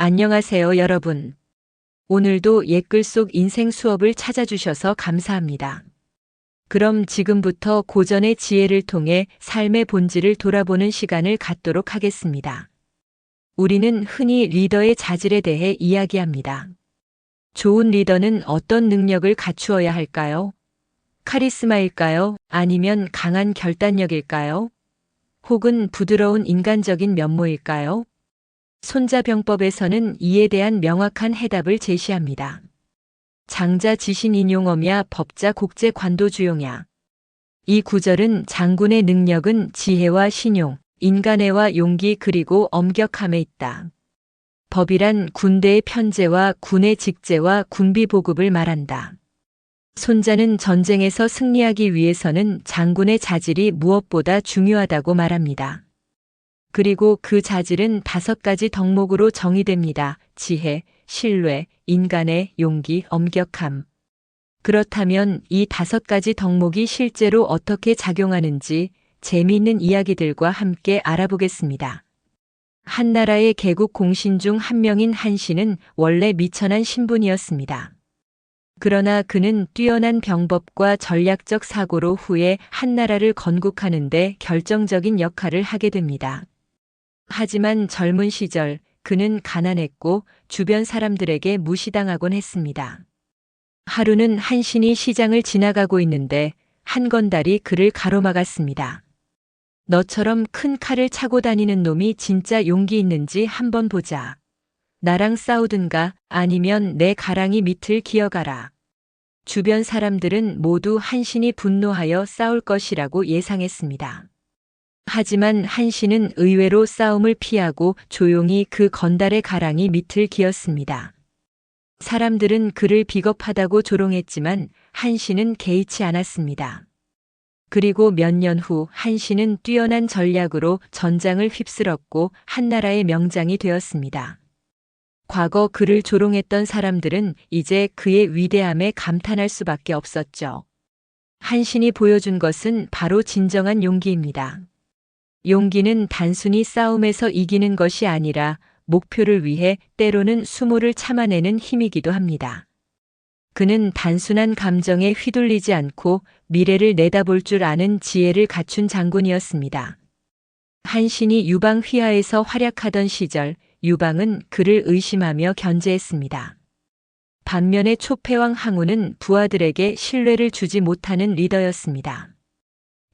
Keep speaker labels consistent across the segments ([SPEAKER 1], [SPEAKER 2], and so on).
[SPEAKER 1] 안녕하세요, 여러분. 오늘도 옛글 속 인생 수업을 찾아주셔서 감사합니다. 그럼 지금부터 고전의 지혜를 통해 삶의 본질을 돌아보는 시간을 갖도록 하겠습니다. 우리는 흔히 리더의 자질에 대해 이야기합니다. 좋은 리더는 어떤 능력을 갖추어야 할까요? 카리스마일까요? 아니면 강한 결단력일까요? 혹은 부드러운 인간적인 면모일까요? 손자병법에서는 이에 대한 명확한 해답을 제시합니다. 장자 지신 인용어냐 법자 곡제 관도주용야. 이 구절은 장군의 능력은 지혜와 신용, 인간애와 용기 그리고 엄격함에 있다. 법이란 군대의 편제와 군의 직제와 군비 보급을 말한다. 손자는 전쟁에서 승리하기 위해서는 장군의 자질이 무엇보다 중요하다고 말합니다. 그리고 그 자질은 5가지 덕목으로 정의됩니다. 지혜, 신뢰, 인간의 용기, 엄격함. 그렇다면 이 5가지 덕목이 실제로 어떻게 작용하는지 재미있는 이야기들과 함께 알아보겠습니다. 한나라의 개국 공신 중 한 명인 한신은 원래 미천한 신분이었습니다. 그러나 그는 뛰어난 병법과 전략적 사고로 후에 한나라를 건국하는 데 결정적인 역할을 하게 됩니다. 하지만 젊은 시절 그는 가난했고 주변 사람들에게 무시당하곤 했습니다. 하루는 한신이 시장을 지나가고 있는데 한 건달이 그를 가로막았습니다. 너처럼 큰 칼을 차고 다니는 놈이 진짜 용기 있는지 한번 보자. 나랑 싸우든가 아니면 내 가랑이 밑을 기어가라. 주변 사람들은 모두 한신이 분노하여 싸울 것이라고 예상했습니다. 하지만 한신은 의외로 싸움을 피하고 조용히 그 건달의 가랑이 밑을 기었습니다. 사람들은 그를 비겁하다고 조롱했지만 한신은 개의치 않았습니다. 그리고 몇 년 후 한신은 뛰어난 전략으로 전장을 휩쓸었고 한나라의 명장이 되었습니다. 과거 그를 조롱했던 사람들은 이제 그의 위대함에 감탄할 수밖에 없었죠. 한신이 보여준 것은 바로 진정한 용기입니다. 용기는 단순히 싸움에서 이기는 것이 아니라 목표를 위해 때로는 수모를 참아내는 힘이기도 합니다. 그는 단순한 감정에 휘둘리지 않고 미래를 내다볼 줄 아는 지혜를 갖춘 장군이었습니다. 한신이 유방 휘하에서 활약하던 시절 유방은 그를 의심하며 견제했습니다. 반면에 초패왕 항우는 부하들에게 신뢰를 주지 못하는 리더였습니다.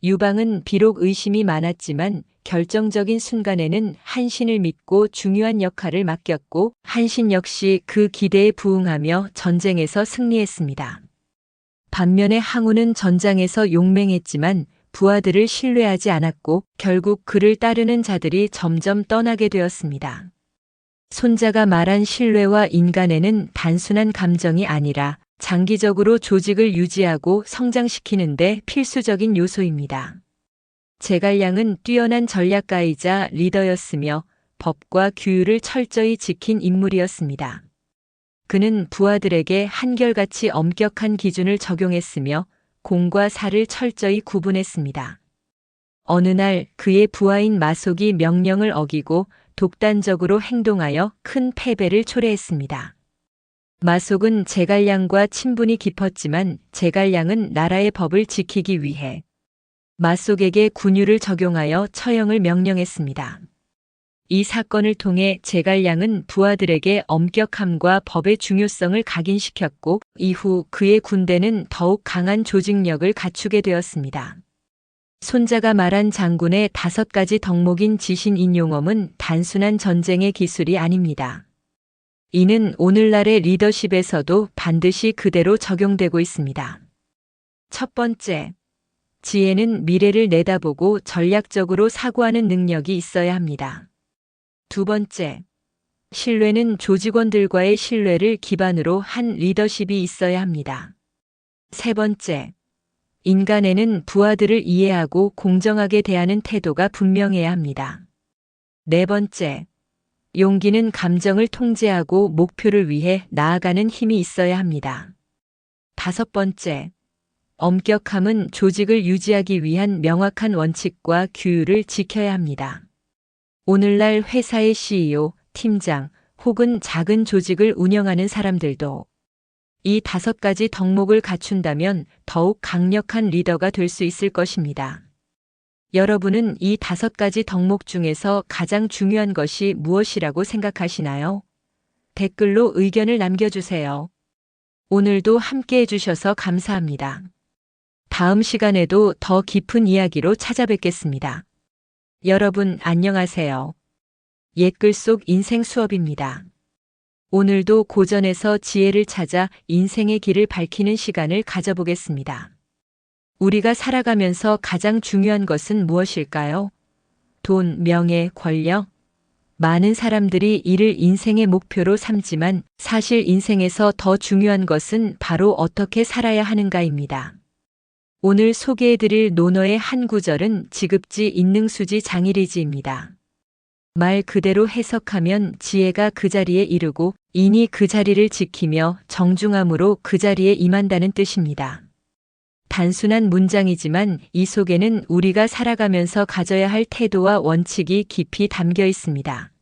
[SPEAKER 1] 유방은 비록 의심이 많았지만 결정적인 순간에는 한신을 믿고 중요한 역할을 맡겼고 한신 역시 그 기대에 부응하며 전쟁에서 승리했습니다. 반면에 항우는 전장에서 용맹했지만 부하들을 신뢰하지 않았고 결국 그를 따르는 자들이 점점 떠나게 되었습니다. 손자가 말한 신뢰와 인간애는 단순한 감정이 아니라 장기적으로 조직을 유지하고 성장시키는 데 필수적인 요소입니다. 제갈량은 뛰어난 전략가이자 리더였으며 법과 규율을 철저히 지킨 인물이었습니다. 그는 부하들에게 한결같이 엄격한 기준을 적용했으며 공과 사를 철저히 구분했습니다. 어느 날 그의 부하인 마속이 명령을 어기고 독단적으로 행동하여 큰 패배를 초래했습니다. 마속은 제갈량과 친분이 깊었지만 제갈량은 나라의 법을 지키기 위해 마속에게 군유를 적용하여 처형을 명령했습니다. 이 사건을 통해 제갈량은 부하들에게 엄격함과 법의 중요성을 각인시켰고 이후 그의 군대는 더욱 강한 조직력을 갖추게 되었습니다. 손자가 말한 장군의 5가지 덕목인 지신 인용엄은 단순한 전쟁의 기술이 아닙니다. 이는 오늘날의 리더십에서도 반드시 그대로 적용되고 있습니다. 첫 번째, 지혜는 미래를 내다보고 전략적으로 사고하는 능력이 있어야 합니다. 두 번째, 신뢰는 조직원들과의 신뢰를 기반으로 한 리더십이 있어야 합니다. 세 번째, 인간에는 부하들을 이해하고 공정하게 대하는 태도가 분명해야 합니다. 네 번째, 용기는 감정을 통제하고 목표를 위해 나아가는 힘이 있어야 합니다. 5번째, 엄격함은 조직을 유지하기 위한 명확한 원칙과 규율을 지켜야 합니다. 오늘날 회사의 CEO, 팀장 혹은 작은 조직을 운영하는 사람들도 이 5가지 덕목을 갖춘다면 더욱 강력한 리더가 될 수 있을 것입니다. 여러분은 이 5가지 덕목 중에서 가장 중요한 것이 무엇이라고 생각하시나요? 댓글로 의견을 남겨주세요. 오늘도 함께 해주셔서 감사합니다. 다음 시간에도 더 깊은 이야기로 찾아뵙겠습니다. 여러분 안녕하세요. 옛글 속 인생 수업입니다. 오늘도 고전에서 지혜를 찾아 인생의 길을 밝히는 시간을 가져보겠습니다. 우리가 살아가면서 가장 중요한 것은 무엇일까요? 돈, 명예, 권력? 많은 사람들이 이를 인생의 목표로 삼지만 사실 인생에서 더 중요한 것은 바로 어떻게 살아야 하는가입니다. 오늘 소개해드릴 논어의 한 구절은 지급지 인능수지 장일이지입니다. 말 그대로 해석하면 지혜가 그 자리에 이르고 인이 그 자리를 지키며 정중함으로 그 자리에 임한다는 뜻입니다. 단순한 문장이지만 이 속에는 우리가 살아가면서 가져야 할 태도와 원칙이 깊이 담겨 있습니다.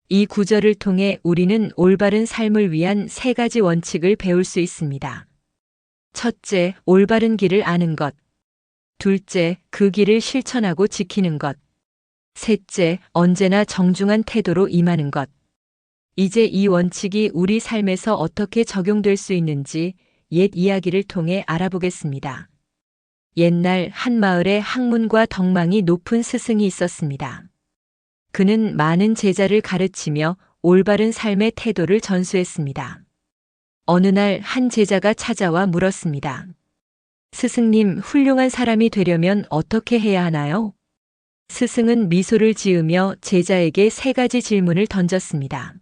[SPEAKER 1] 이 구절을 통해 우리는 올바른 삶을 위한 3가지 원칙을 배울 수 있습니다. 첫째, 올바른 길을 아는 것. 둘째, 그 길을 실천하고 지키는 것. 셋째, 언제나 정중한 태도로 임하는 것. 이제 이 원칙이 우리 삶에서 어떻게 적용될 수 있는지 옛 이야기를 통해 알아보겠습니다. 옛날 한 마을에 학문과 덕망이 높은 스승이 있었습니다. 그는 많은 제자를 가르치며 올바른 삶의 태도를 전수했습니다. 어느 날 한 제자가 찾아와 물었습니다. 스승님, 훌륭한 사람이 되려면 어떻게 해야 하나요? 스승은 미소를 지으며 제자에게 3가지 질문을 던졌습니다.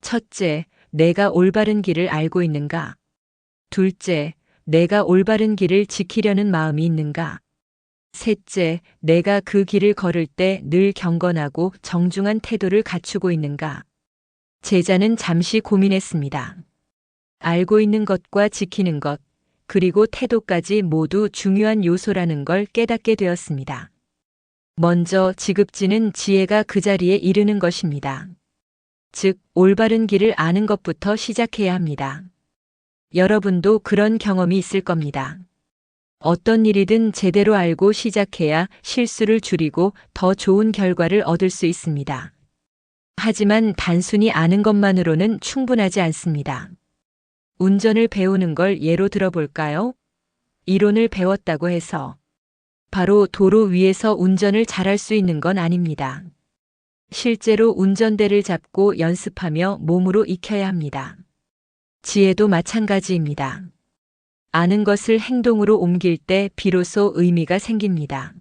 [SPEAKER 1] 첫째, 내가 올바른 길을 알고 있는가? 둘째, 내가 올바른 길을 지키려는 마음이 있는가? 셋째, 내가 그 길을 걸을 때 늘 경건하고 정중한 태도를 갖추고 있는가? 제자는 잠시 고민했습니다. 알고 있는 것과 지키는 것, 그리고 태도까지 모두 중요한 요소라는 걸 깨닫게 되었습니다. 먼저 지급지는 지혜가 그 자리에 이르는 것입니다. 즉, 올바른 길을 아는 것부터 시작해야 합니다. 여러분도 그런 경험이 있을 겁니다. 어떤 일이든 제대로 알고 시작해야 실수를 줄이고 더 좋은 결과를 얻을 수 있습니다. 하지만 단순히 아는 것만으로는 충분하지 않습니다. 운전을 배우는 걸 예로 들어볼까요? 이론을 배웠다고 해서 바로 도로 위에서 운전을 잘할 수 있는 건 아닙니다. 실제로 운전대를 잡고 연습하며 몸으로 익혀야 합니다. 지혜도 마찬가지입니다. 아는 것을 행동으로 옮길 때 비로소 의미가 생깁니다.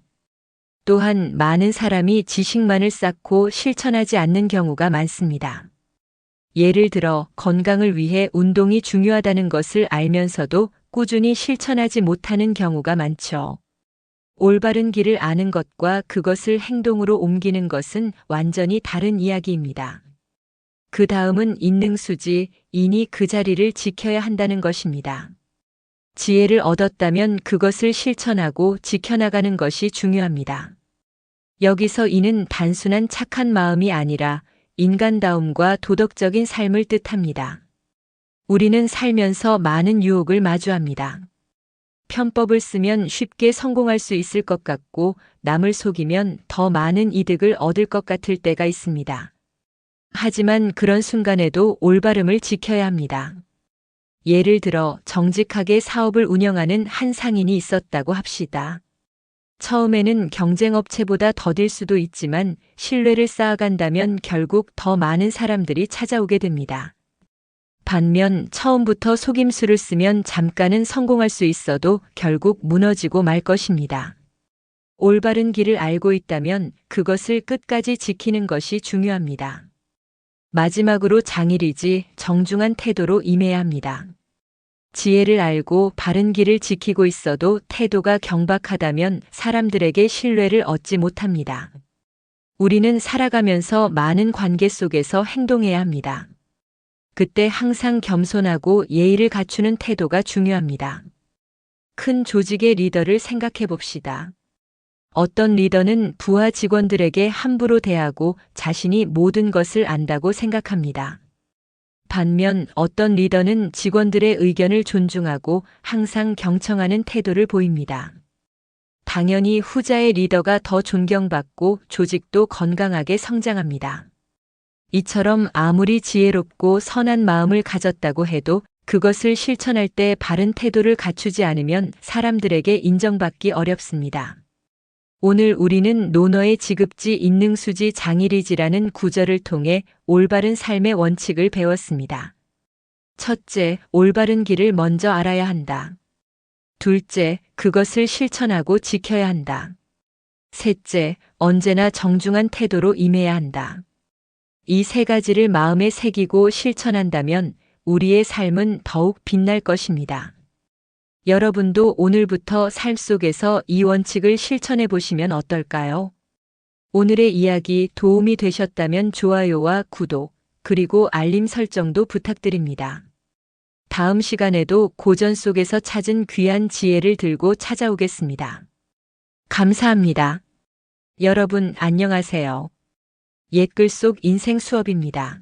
[SPEAKER 1] 또한 많은 사람이 지식만을 쌓고 실천하지 않는 경우가 많습니다. 예를 들어 건강을 위해 운동이 중요하다는 것을 알면서도 꾸준히 실천하지 못하는 경우가 많죠. 올바른 길을 아는 것과 그것을 행동으로 옮기는 것은 완전히 다른 이야기입니다. 그 다음은 인능수지, 인이 그 자리를 지켜야 한다는 것입니다. 지혜를 얻었다면 그것을 실천하고 지켜나가는 것이 중요합니다. 여기서 인은 단순한 착한 마음이 아니라 인간다움과 도덕적인 삶을 뜻합니다. 우리는 살면서 많은 유혹을 마주합니다. 편법을 쓰면 쉽게 성공할 수 있을 것 같고 남을 속이면 더 많은 이득을 얻을 것 같을 때가 있습니다. 하지만 그런 순간에도 올바름을 지켜야 합니다. 예를 들어 정직하게 사업을 운영하는 한 상인이 있었다고 합시다. 처음에는 경쟁업체보다 더딜 수도 있지만 신뢰를 쌓아간다면 결국 더 많은 사람들이 찾아오게 됩니다. 반면 처음부터 속임수를 쓰면 잠깐은 성공할 수 있어도 결국 무너지고 말 것입니다. 올바른 길을 알고 있다면 그것을 끝까지 지키는 것이 중요합니다. 마지막으로 장일이지 정중한 태도로 임해야 합니다. 지혜를 알고 바른 길을 지키고 있어도 태도가 경박하다면 사람들에게 신뢰를 얻지 못합니다. 우리는 살아가면서 많은 관계 속에서 행동해야 합니다. 그때 항상 겸손하고 예의를 갖추는 태도가 중요합니다. 큰 조직의 리더를 생각해 봅시다. 어떤 리더는 부하 직원들에게 함부로 대하고 자신이 모든 것을 안다고 생각합니다. 반면 어떤 리더는 직원들의 의견을 존중하고 항상 경청하는 태도를 보입니다. 당연히 후자의 리더가 더 존경받고 조직도 건강하게 성장합니다. 이처럼 아무리 지혜롭고 선한 마음을 가졌다고 해도 그것을 실천할 때 바른 태도를 갖추지 않으면 사람들에게 인정받기 어렵습니다. 오늘 우리는 논어의 지급지 인능수지 장일이지라는 구절을 통해 올바른 삶의 원칙을 배웠습니다. 첫째, 올바른 길을 먼저 알아야 한다. 둘째, 그것을 실천하고 지켜야 한다. 셋째, 언제나 정중한 태도로 임해야 한다. 이 세 가지를 마음에 새기고 실천한다면 우리의 삶은 더욱 빛날 것입니다. 여러분도 오늘부터 삶 속에서 이 원칙을 실천해 보시면 어떨까요? 오늘의 이야기 도움이 되셨다면 좋아요와 구독, 그리고 알림 설정도 부탁드립니다. 다음 시간에도 고전 속에서 찾은 귀한 지혜를 들고 찾아오겠습니다. 감사합니다. 여러분 안녕하세요. 옛글 속 인생 수업입니다.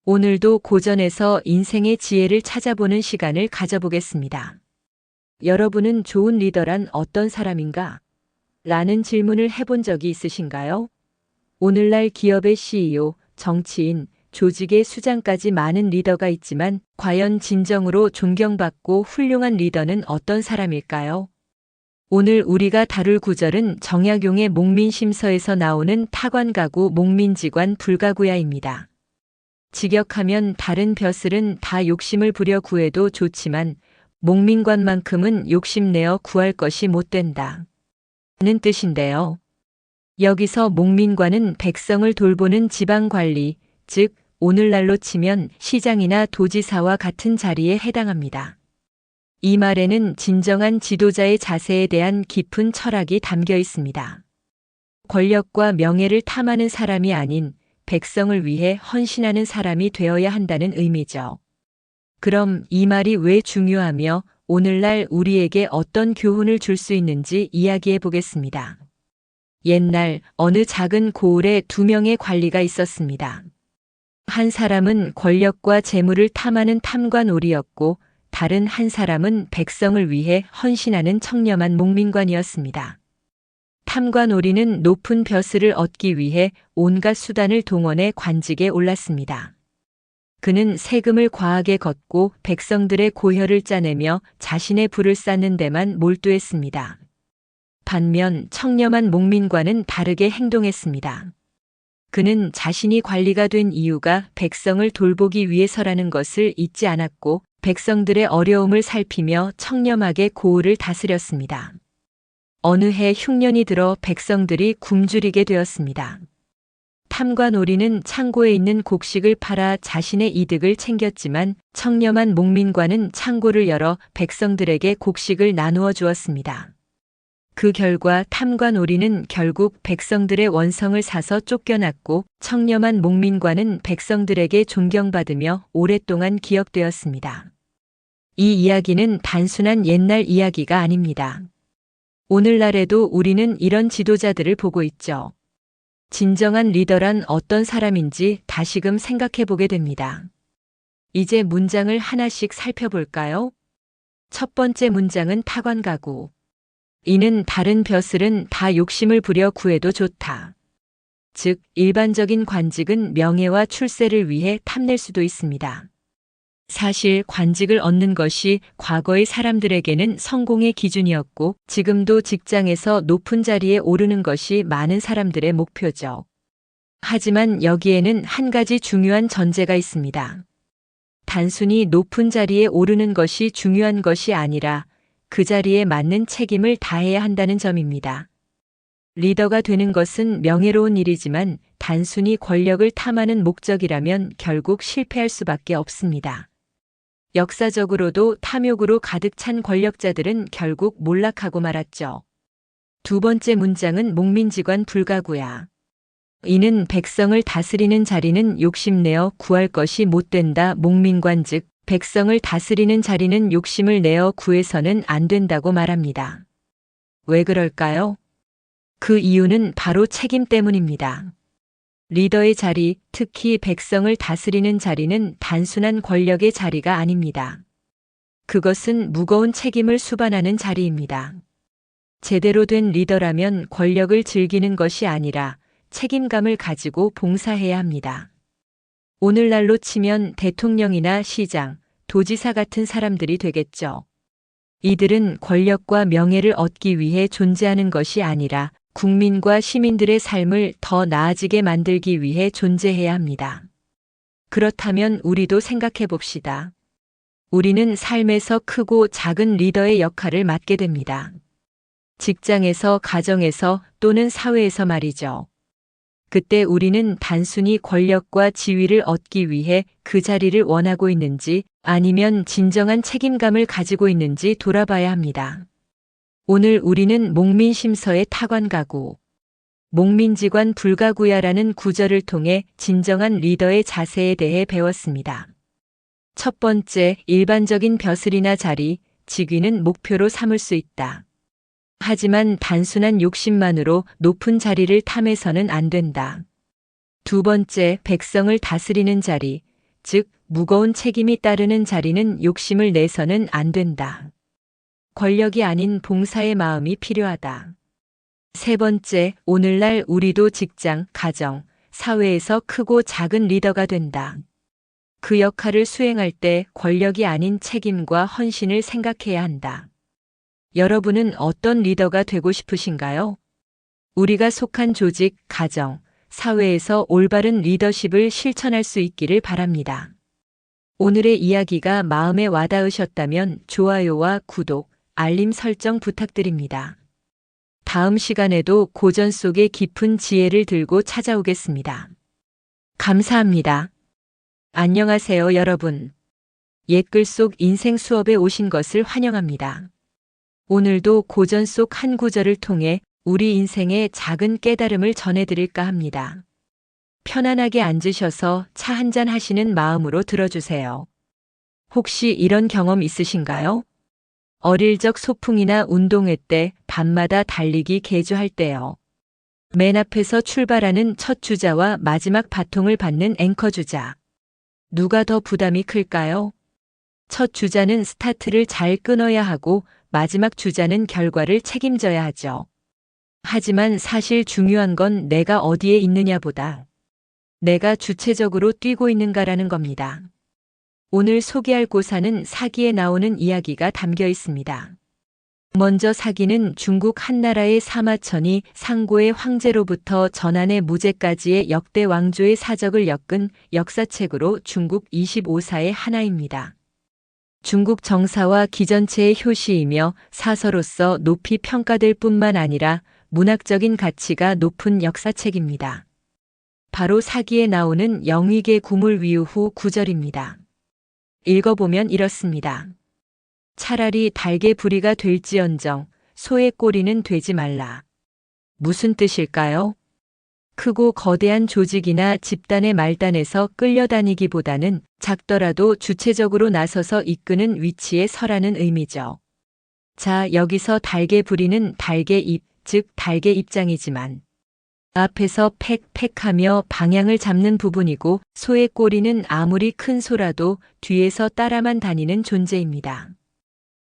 [SPEAKER 1] 오늘도 고전에서 인생의 지혜를 찾아보는 시간을 가져보겠습니다. 여러분은 좋은 리더란 어떤 사람인가? 라는 질문을 해본 적이 있으신가요? 오늘날 기업의 CEO, 정치인, 조직의 수장까지 많은 리더가 있지만 과연 진정으로 존경받고 훌륭한 리더는 어떤 사람일까요? 오늘 우리가 다룰 구절은 정약용의 목민심서에서 나오는 타관가구 목민지관 불가구야입니다. 직역하면 다른 벼슬은 다 욕심을 부려 구해도 좋지만 목민관만큼은 욕심내어 구할 것이 못 된다. 는 뜻인데요. 여기서 목민관은 백성을 돌보는 지방관리, 즉 오늘날로 치면 시장이나 도지사와 같은 자리에 해당합니다. 이 말에는 진정한 지도자의 자세에 대한 깊은 철학이 담겨 있습니다. 권력과 명예를 탐하는 사람이 아닌 백성을 위해 헌신하는 사람이 되어야 한다는 의미죠. 그럼 이 말이 왜 중요하며 오늘날 우리에게 어떤 교훈을 줄 수 있는지 이야기해 보겠습니다. 옛날 어느 작은 고을에 두 명의 관리가 있었습니다. 한 사람은 권력과 재물을 탐하는 탐관오리였고 다른 한 사람은 백성을 위해 헌신하는 청렴한 목민관이었습니다. 탐관오리는 높은 벼슬을 얻기 위해 온갖 수단을 동원해 관직에 올랐습니다. 그는 세금을 과하게 걷고 백성들의 고혈을 짜내며 자신의 부를 쌓는 데만 몰두했습니다. 반면 청렴한 목민관은 다르게 행동했습니다. 그는 자신이 관리가 된 이유가 백성을 돌보기 위해서라는 것을 잊지 않았고 백성들의 어려움을 살피며 청렴하게 고을을 다스렸습니다. 어느 해 흉년이 들어 백성들이 굶주리게 되었습니다. 탐관오리는 창고에 있는 곡식을 팔아 자신의 이득을 챙겼지만 청렴한 목민관은 창고를 열어 백성들에게 곡식을 나누어 주었습니다. 그 결과 탐관오리는 결국 백성들의 원성을 사서 쫓겨났고 청렴한 목민관은 백성들에게 존경받으며 오랫동안 기억되었습니다. 이 이야기는 단순한 옛날 이야기가 아닙니다. 오늘날에도 우리는 이런 지도자들을 보고 있죠. 진정한 리더란 어떤 사람인지 다시금 생각해 보게 됩니다. 이제 문장을 하나씩 살펴볼까요? 첫 번째 문장은 타관가구. 이는 다른 벼슬은 다 욕심을 부려 구해도 좋다. 즉, 일반적인 관직은 명예와 출세를 위해 탐낼 수도 있습니다. 사실 관직을 얻는 것이 과거의 사람들에게는 성공의 기준이었고 지금도 직장에서 높은 자리에 오르는 것이 많은 사람들의 목표죠. 하지만 여기에는 한 가지 중요한 전제가 있습니다. 단순히 높은 자리에 오르는 것이 중요한 것이 아니라 그 자리에 맞는 책임을 다해야 한다는 점입니다. 리더가 되는 것은 명예로운 일이지만 단순히 권력을 탐하는 목적이라면 결국 실패할 수밖에 없습니다. 역사적으로도 탐욕으로 가득 찬 권력자들은 결국 몰락하고 말았죠. 두 번째 문장은 목민지관 불가구야. 이는 백성을 다스리는 자리는 욕심내어 구할 것이 못 된다. 목민관 즉 백성을 다스리는 자리는 욕심을 내어 구해서는 안 된다고 말합니다. 왜 그럴까요? 그 이유는 바로 책임 때문입니다. 리더의 자리, 특히 백성을 다스리는 자리는 단순한 권력의 자리가 아닙니다. 그것은 무거운 책임을 수반하는 자리입니다. 제대로 된 리더라면 권력을 즐기는 것이 아니라 책임감을 가지고 봉사해야 합니다. 오늘날로 치면 대통령이나 시장, 도지사 같은 사람들이 되겠죠. 이들은 권력과 명예를 얻기 위해 존재하는 것이 아니라 국민과 시민들의 삶을 더 나아지게 만들기 위해 존재해야 합니다. 그렇다면 우리도 생각해 봅시다. 우리는 삶에서 크고 작은 리더의 역할을 맡게 됩니다. 직장에서, 가정에서 또는 사회에서 말이죠. 그때 우리는 단순히 권력과 지위를 얻기 위해 그 자리를 원하고 있는지 아니면 진정한 책임감을 가지고 있는지 돌아봐야 합니다. 오늘 우리는 목민심서의 타관가구, 목민지관 불가구야라는 구절을 통해 진정한 리더의 자세에 대해 배웠습니다. 첫 번째, 일반적인 벼슬이나 자리, 직위는 목표로 삼을 수 있다. 하지만 단순한 욕심만으로 높은 자리를 탐해서는 안 된다. 두 번째, 백성을 다스리는 자리, 즉 무거운 책임이 따르는 자리는 욕심을 내서는 안 된다. 권력이 아닌 봉사의 마음이 필요하다. 세 번째, 오늘날 우리도 직장, 가정, 사회에서 크고 작은 리더가 된다. 그 역할을 수행할 때 권력이 아닌 책임과 헌신을 생각해야 한다. 여러분은 어떤 리더가 되고 싶으신가요? 우리가 속한 조직, 가정, 사회에서 올바른 리더십을 실천할 수 있기를 바랍니다. 오늘의 이야기가 마음에 와닿으셨다면 좋아요와 구독, 알림 설정 부탁드립니다. 다음 시간에도 고전 속의 깊은 지혜를 들고 찾아오겠습니다. 감사합니다. 안녕하세요, 여러분. 옛글 속 인생 수업에 오신 것을 환영합니다. 오늘도 고전 속 한 구절을 통해 우리 인생의 작은 깨달음을 전해드릴까 합니다. 편안하게 앉으셔서 차 한잔 하시는 마음으로 들어주세요. 혹시 이런 경험 있으신가요? 어릴 적 소풍이나 운동회 때 밤마다 달리기 개주할 때요. 맨 앞에서 출발하는 첫 주자와 마지막 바통을 받는 앵커 주자. 누가 더 부담이 클까요? 첫 주자는 스타트를 잘 끊어야 하고 마지막 주자는 결과를 책임져야 하죠. 하지만 사실 중요한 건 내가 어디에 있느냐보다 내가 주체적으로 뛰고 있는가라는 겁니다. 오늘 소개할 고사는 사기에 나오는 이야기가 담겨 있습니다. 먼저 사기는 중국 한나라의 사마천이 상고의 황제로부터 전한의 무제까지의 역대 왕조의 사적을 엮은 역사책으로 중국 25사의 하나입니다. 중국 정사와 기전체의 효시이며 사서로서 높이 평가될 뿐만 아니라 문학적인 가치가 높은 역사책입니다. 바로 사기에 나오는 영익의 구물위우 후 구절입니다. 읽어보면 이렇습니다. 차라리 닭의 부리가 될지언정 소의 꼬리는 되지 말라. 무슨 뜻일까요? 크고 거대한 조직이나 집단의 말단에서 끌려다니기보다는 작더라도 주체적으로 나서서 이끄는 위치에 서라는 의미죠. 자, 여기서 닭의 부리는 닭의 입, 즉 닭의 입장이지만 앞에서 팩팩하며 방향을 잡는 부분이고 소의 꼬리는 아무리 큰 소라도 뒤에서 따라만 다니는 존재입니다.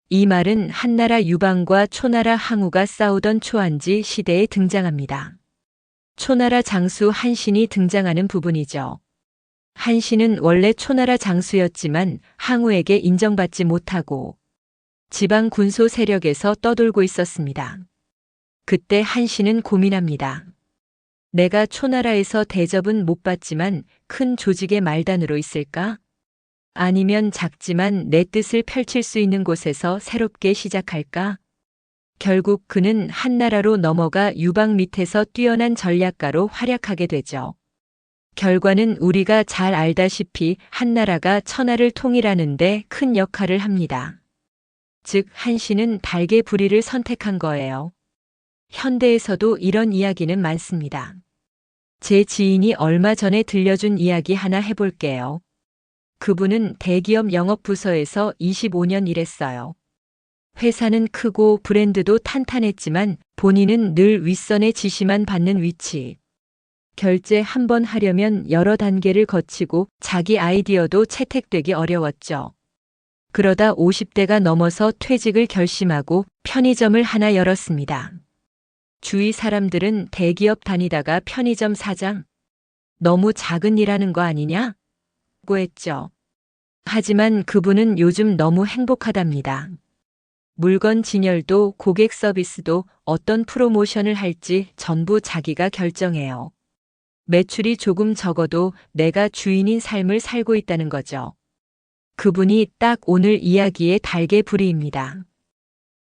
[SPEAKER 1] 이 말은 한나라 유방과 초나라 항우가 싸우던 초안지 시대에 등장합니다. 초나라 장수 한신이 등장하는 부분이죠. 한신은 원래 초나라 장수였지만 항우에게 인정받지 못하고 지방 군소 세력에서 떠돌고 있었습니다. 그때 한신은 고민합니다. 내가 초나라에서 대접은 못 받지만 큰 조직의 말단으로 있을까? 아니면 작지만 내 뜻을 펼칠 수 있는 곳에서 새롭게 시작할까? 결국 그는 한나라로 넘어가 유방 밑에서 뛰어난 전략가로 활약하게 되죠. 결과는 우리가 잘 알다시피 한나라가 천하를 통일하는 데 큰 역할을 합니다. 즉 한신은 닭의 부리를 선택한 거예요. 현대에서도 이런 이야기는 많습니다. 제 지인이 얼마 전에 들려준 이야기 하나 해볼게요. 그분은 대기업 영업부서에서 25년 일했어요. 회사는 크고 브랜드도 탄탄했지만 본인은 늘 윗선의 지시만 받는 위치. 결제 한 번 하려면 여러 단계를 거치고 자기 아이디어도 채택되기 어려웠죠. 그러다 50대가 넘어서 퇴직을 결심하고 편의점을 하나 열었습니다. 주위 사람들은 대기업 다니다가 편의점 사장? 너무 작은 일 하는 거 아니냐? 고 했죠. 하지만 그분은 요즘 너무 행복하답니다. 물건 진열도 고객 서비스도 어떤 프로모션을 할지 전부 자기가 결정해요. 매출이 조금 적어도 내가 주인인 삶을 살고 있다는 거죠. 그분이 딱 오늘 이야기의 달개부리입니다.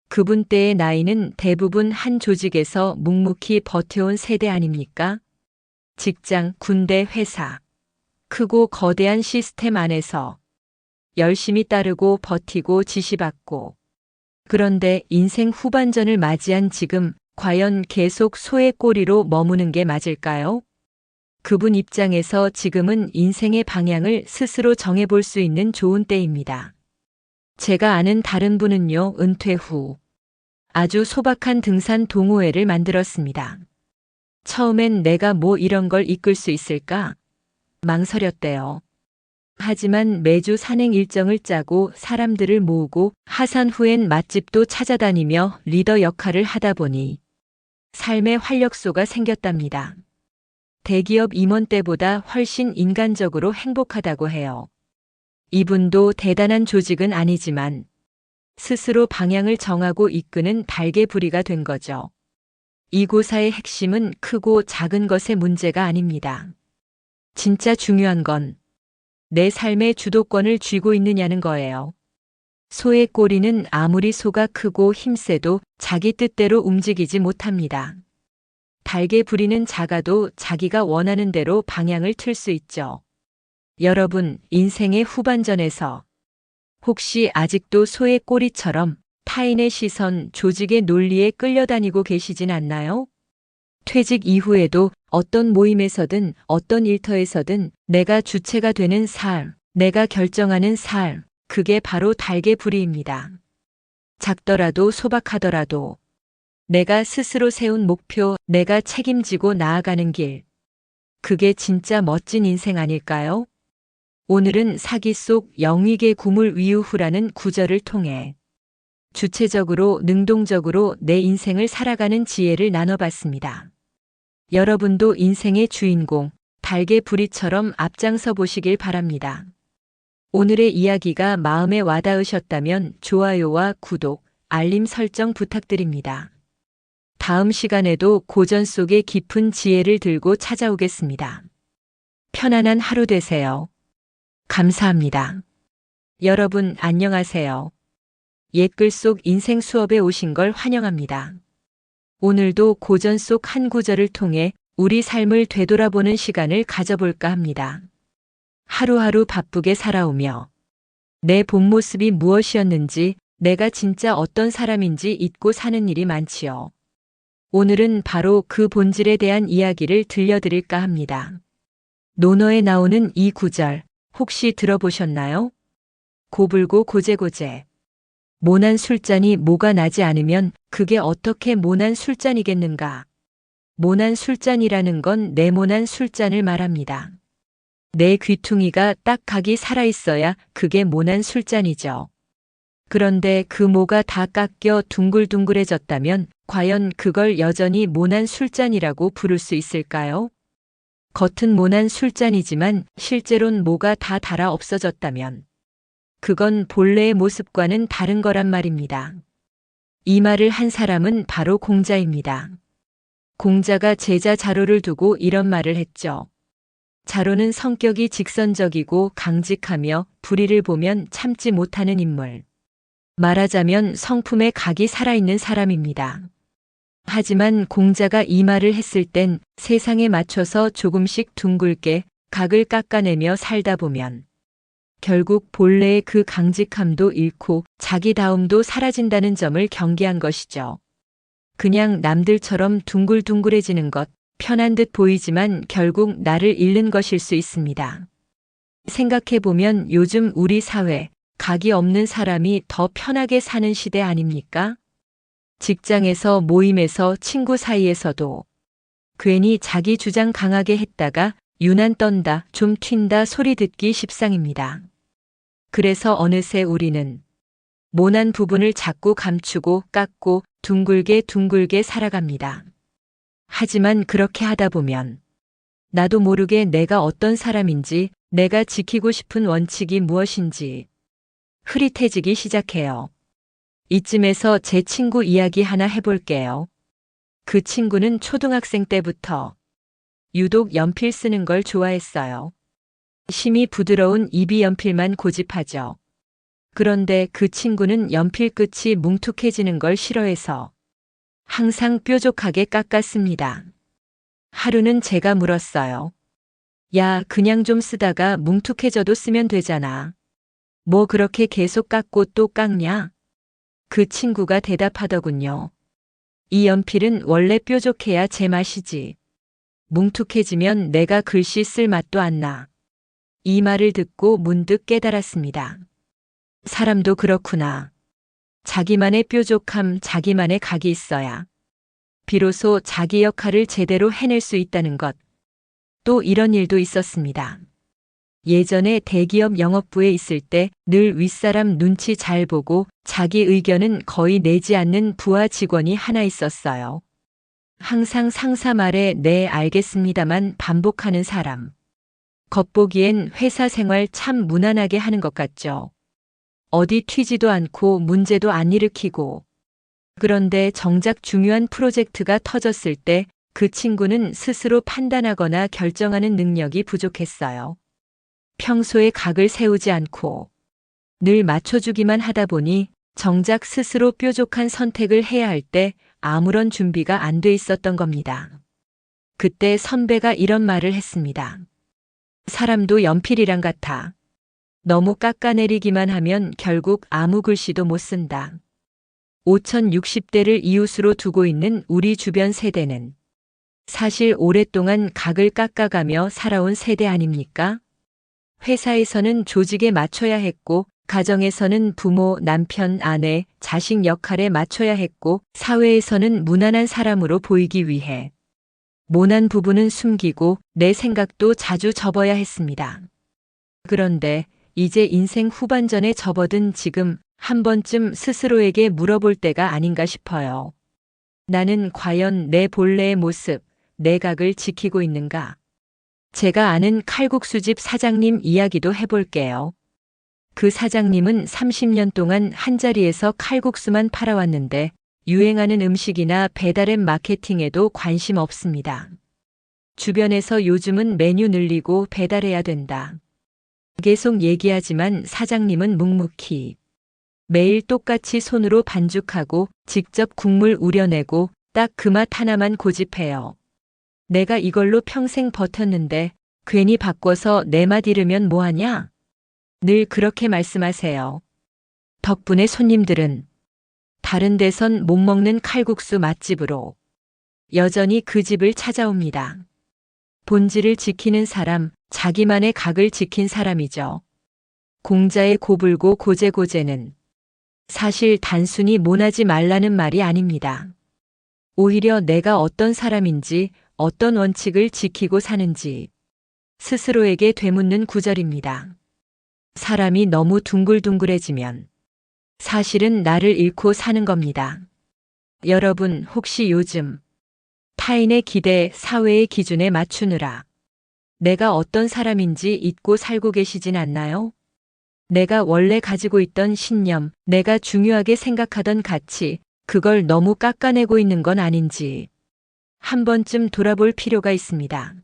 [SPEAKER 1] 그분 때의 나이는 대부분 한 조직에서 묵묵히 버텨온 세대 아닙니까? 직장, 군대, 회사. 크고 거대한 시스템 안에서 열심히 따르고 버티고 지시받고. 그런데 인생 후반전을 맞이한 지금 과연 계속 소의 꼬리로 머무는 게 맞을까요? 그분 입장에서 지금은 인생의 방향을 스스로 정해볼 수 있는 좋은 때입니다. 제가 아는 다른 분은요, 은퇴 후 아주 소박한 등산 동호회를 만들었습니다. 처음엔 내가 뭐 이런 걸 이끌 수 있을까? 망설였대요. 하지만 매주 산행 일정을 짜고 사람들을 모으고 하산 후엔 맛집도 찾아다니며 리더 역할을 하다 보니 삶의 활력소가 생겼답니다. 대기업 임원 때보다 훨씬 인간적으로 행복하다고 해요. 이분도 대단한 조직은 아니지만 스스로 방향을 정하고 이끄는 달개부리가 된 거죠. 이 고사의 핵심은 크고 작은 것의 문제가 아닙니다. 진짜 중요한 건 내 삶의 주도권을 쥐고 있느냐는 거예요. 소의 꼬리는 아무리 소가 크고 힘세도 자기 뜻대로 움직이지 못합니다. 달개 부리는 작아도 자기가 원하는 대로 방향을 틀 수 있죠. 여러분, 인생의 후반전에서 혹시 아직도 소의 꼬리처럼 타인의 시선, 조직의 논리에 끌려다니고 계시진 않나요? 퇴직 이후에도 어떤 모임에서든 어떤 일터에서든 내가 주체가 되는 삶, 내가 결정하는 삶, 그게 바로 달개부리입니다. 작더라도 소박하더라도 내가 스스로 세운 목표, 내가 책임지고 나아가는 길. 그게 진짜 멋진 인생 아닐까요? 오늘은 사기 속 영위계 구물 위우후라는 구절을 통해 주체적으로 능동적으로 내 인생을 살아가는 지혜를 나눠봤습니다. 여러분도 인생의 주인공, 달개부리처럼 앞장서 보시길 바랍니다. 오늘의 이야기가 마음에 와닿으셨다면 좋아요와 구독, 알림 설정 부탁드립니다. 다음 시간에도 고전 속의 깊은 지혜를 들고 찾아오겠습니다. 편안한 하루 되세요. 감사합니다. 여러분 안녕하세요. 옛글 속 인생 수업에 오신 걸 환영합니다. 오늘도 고전 속 한 구절을 통해 우리 삶을 되돌아보는 시간을 가져볼까 합니다. 하루하루 바쁘게 살아오며 내 본 모습이 무엇이었는지, 내가 진짜 어떤 사람인지 잊고 사는 일이 많지요. 오늘은 바로 그 본질에 대한 이야기를 들려드릴까 합니다. 논어에 나오는 이 구절 혹시 들어보셨나요? 고불고 고제고제. 모난 술잔이 모가 나지 않으면 그게 어떻게 모난 술잔이겠는가? 모난 술잔이라는 건 네모난 술잔을 말합니다. 내 귀퉁이가 딱하게 살아있어야 그게 모난 술잔이죠. 그런데 그 모가 다 깎여 둥글둥글해졌다면 과연 그걸 여전히 모난 술잔이라고 부를 수 있을까요? 겉은 모난 술잔이지만 실제론 모가 다 닳아 없어졌다면 그건 본래의 모습과는 다른 거란 말입니다. 이 말을 한 사람은 바로 공자입니다. 공자가 제자 자로를 두고 이런 말을 했죠. 자로는 성격이 직선적이고 강직하며 불의를 보면 참지 못하는 인물. 말하자면 성품에 각이 살아있는 사람입니다. 하지만 공자가 이 말을 했을 땐 세상에 맞춰서 조금씩 둥글게 각을 깎아내며 살다 보면 결국 본래의 그 강직함도 잃고 자기다움도 사라진다는 점을 경계한 것이죠. 그냥 남들처럼 둥글둥글해지는 것, 편한 듯 보이지만 결국 나를 잃는 것일 수 있습니다. 생각해보면 요즘 우리 사회, 각이 없는 사람이 더 편하게 사는 시대 아닙니까? 직장에서, 모임에서, 친구 사이에서도 괜히 자기 주장 강하게 했다가 유난 떤다, 좀 튄다 소리 듣기 십상입니다. 그래서 어느새 우리는 모난 부분을 자꾸 감추고 깎고 둥글게 살아갑니다. 하지만 그렇게 하다 보면 나도 모르게 내가 어떤 사람인지, 내가 지키고 싶은 원칙이 무엇인지 흐릿해지기 시작해요. 이쯤에서 제 친구 이야기 하나 해볼게요. 그 친구는 초등학생 때부터 유독 연필 쓰는 걸 좋아했어요. 심이 부드러운 이비 연필만 고집하죠. 그런데 그 친구는 연필 끝이 뭉툭해지는 걸 싫어해서 항상 뾰족하게 깎았습니다. 하루는 제가 물었어요. 야, 그냥 좀 쓰다가 뭉툭해져도 쓰면 되잖아. 뭐 그렇게 계속 깎고 또 깎냐? 그 친구가 대답하더군요. 이 연필은 원래 뾰족해야 제맛이지. 뭉툭해지면 내가 글씨 쓸 맛도 안 나. 이 말을 듣고 문득 깨달았습니다. 사람도 그렇구나. 자기만의 뾰족함, 자기만의 각이 있어야 비로소 자기 역할을 제대로 해낼 수 있다는 것. 또 이런 일도 있었습니다. 예전에 대기업 영업부에 있을 때 늘 윗사람 눈치 잘 보고 자기 의견은 거의 내지 않는 부하 직원이 하나 있었어요. 항상 상사 말에 네 알겠습니다만 반복하는 사람. 겉보기엔 회사 생활 참 무난하게 하는 것 같죠. 어디 튀지도 않고 문제도 안 일으키고. 그런데 정작 중요한 프로젝트가 터졌을 때 그 친구는 스스로 판단하거나 결정하는 능력이 부족했어요. 평소에 각을 세우지 않고 늘 맞춰주기만 하다 보니 정작 스스로 뾰족한 선택을 해야 할 때 아무런 준비가 안 돼 있었던 겁니다. 그때 선배가 이런 말을 했습니다. 사람도 연필이랑 같아. 너무 깎아내리기만 하면 결국 아무 글씨도 못 쓴다. 5060대를 이웃으로 두고 있는 우리 주변 세대는 사실 오랫동안 각을 깎아가며 살아온 세대 아닙니까? 회사에서는 조직에 맞춰야 했고, 가정에서는 부모, 남편, 아내, 자식 역할에 맞춰야 했고, 사회에서는 무난한 사람으로 보이기 위해 모난 부분은 숨기고 내 생각도 자주 접어야 했습니다. 그런데 이제 인생 후반전에 접어든 지금 한 번쯤 스스로에게 물어볼 때가 아닌가 싶어요. 나는 과연 내 본래의 모습, 내 각을 지키고 있는가? 제가 아는 칼국수집 사장님 이야기도 해볼게요. 그 사장님은 30년 동안 한자리에서 칼국수만 팔아왔는데 유행하는 음식이나 배달앱 마케팅에도 관심 없습니다. 주변에서 요즘은 메뉴 늘리고 배달해야 된다. 계속 얘기하지만 사장님은 묵묵히 매일 똑같이 손으로 반죽하고 직접 국물 우려내고 딱 그 맛 하나만 고집해요. 내가 이걸로 평생 버텼는데 괜히 바꿔서 내 맛 잃으면 뭐하냐? 늘 그렇게 말씀하세요. 덕분에 손님들은 다른 데선 못 먹는 칼국수 맛집으로 여전히 그 집을 찾아옵니다. 본질을 지키는 사람, 자기만의 각을 지킨 사람이죠. 공자의 고불고 고제고제는 사실 단순히 모나지 말라는 말이 아닙니다. 오히려 내가 어떤 사람인지, 어떤 원칙을 지키고 사는지 스스로에게 되묻는 구절입니다. 사람이 너무 둥글둥글해지면 사실은 나를 잃고 사는 겁니다. 여러분 혹시 요즘 타인의 기대, 사회의 기준에 맞추느라 내가 어떤 사람인지 잊고 살고 계시진 않나요? 내가 원래 가지고 있던 신념, 내가 중요하게 생각하던 가치, 그걸 너무 깎아내고 있는 건 아닌지 한 번쯤 돌아볼 필요가 있습니다.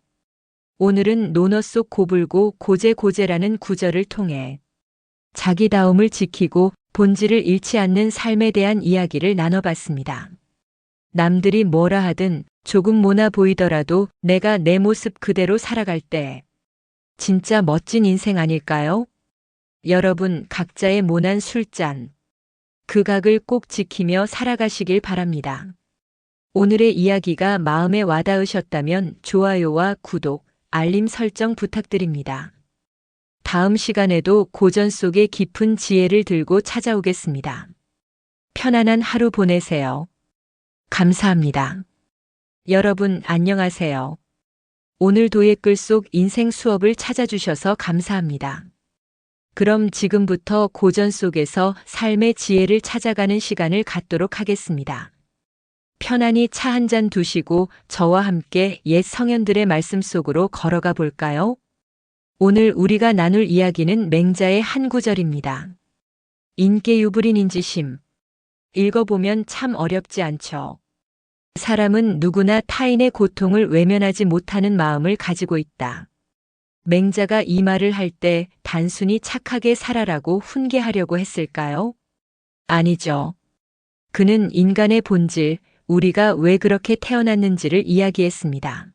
[SPEAKER 1] 오늘은 논어 속 고불고 고제고제라는 구절을 통해 자기다움을 지키고 본질을 잃지 않는 삶에 대한 이야기를 나눠봤습니다. 남들이 뭐라 하든 조금 모나 보이더라도 내가 내 모습 그대로 살아갈 때 진짜 멋진 인생 아닐까요? 여러분 각자의 모난 술잔, 그 각을 꼭 지키며 살아가시길 바랍니다. 오늘의 이야기가 마음에 와닿으셨다면 좋아요와 구독, 알림 설정 부탁드립니다. 다음 시간에도 고전 속의 깊은 지혜를 들고 찾아오겠습니다. 편안한 하루 보내세요. 감사합니다. 여러분 안녕하세요. 오늘도의 글 속 인생 수업을 찾아주셔서 감사합니다. 그럼 지금부터 고전 속에서 삶의 지혜를 찾아가는 시간을 갖도록 하겠습니다. 편안히 차 한 잔 두시고 저와 함께 옛 성현들의 말씀 속으로 걸어가 볼까요? 오늘 우리가 나눌 이야기는 맹자의 한 구절입니다. 인께유불인인지심. 읽어보면 참 어렵지 않죠. 사람은 누구나 타인의 고통을 외면하지 못하는 마음을 가지고 있다. 맹자가 이 말을 할 때 단순히 착하게 살아라고 훈계하려고 했을까요? 아니죠. 그는 인간의 본질, 우리가 왜 그렇게 태어났는지를 이야기했습니다.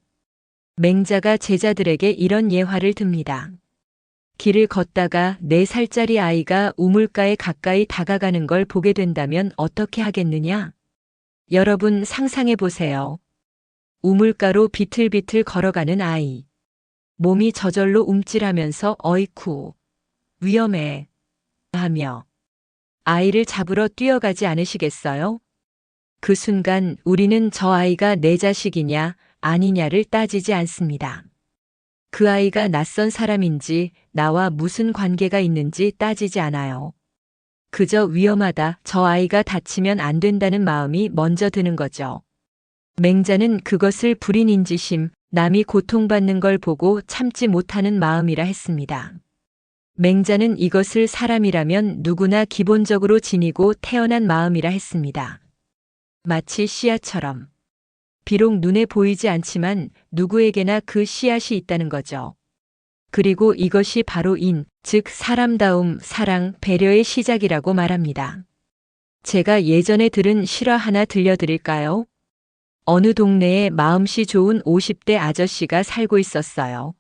[SPEAKER 1] 맹자가 제자들에게 이런 예화를 듭니다. 길을 걷다가 4살짜리 아이가 우물가에 가까이 다가가는 걸 보게 된다면 어떻게 하겠느냐? 여러분 상상해 보세요. 우물가로 비틀비틀 걸어가는 아이. 몸이 저절로 움찔하면서 어이쿠, 위험해 하며 아이를 잡으러 뛰어가지 않으시겠어요? 그 순간 우리는 저 아이가 내 자식이냐 아니냐를 따지지 않습니다. 그 아이가 낯선 사람인지 나와 무슨 관계가 있는지 따지지 않아요. 그저 위험하다, 저 아이가 다치면 안 된다는 마음이 먼저 드는 거죠. 맹자는 그것을 불인인지심, 남이 고통받는 걸 보고 참지 못하는 마음이라 했습니다. 맹자는 이것을 사람이라면 누구나 기본적으로 지니고 태어난 마음이라 했습니다. 마치 씨앗처럼. 비록 눈에 보이지 않지만 누구에게나 그 씨앗이 있다는 거죠. 그리고 이것이 바로 즉 사람다움, 사랑, 배려의 시작이라고 말합니다. 제가 예전에 들은 실화 하나 들려드릴까요? 어느 동네에 마음씨 좋은 50대 아저씨가 살고 있었어요.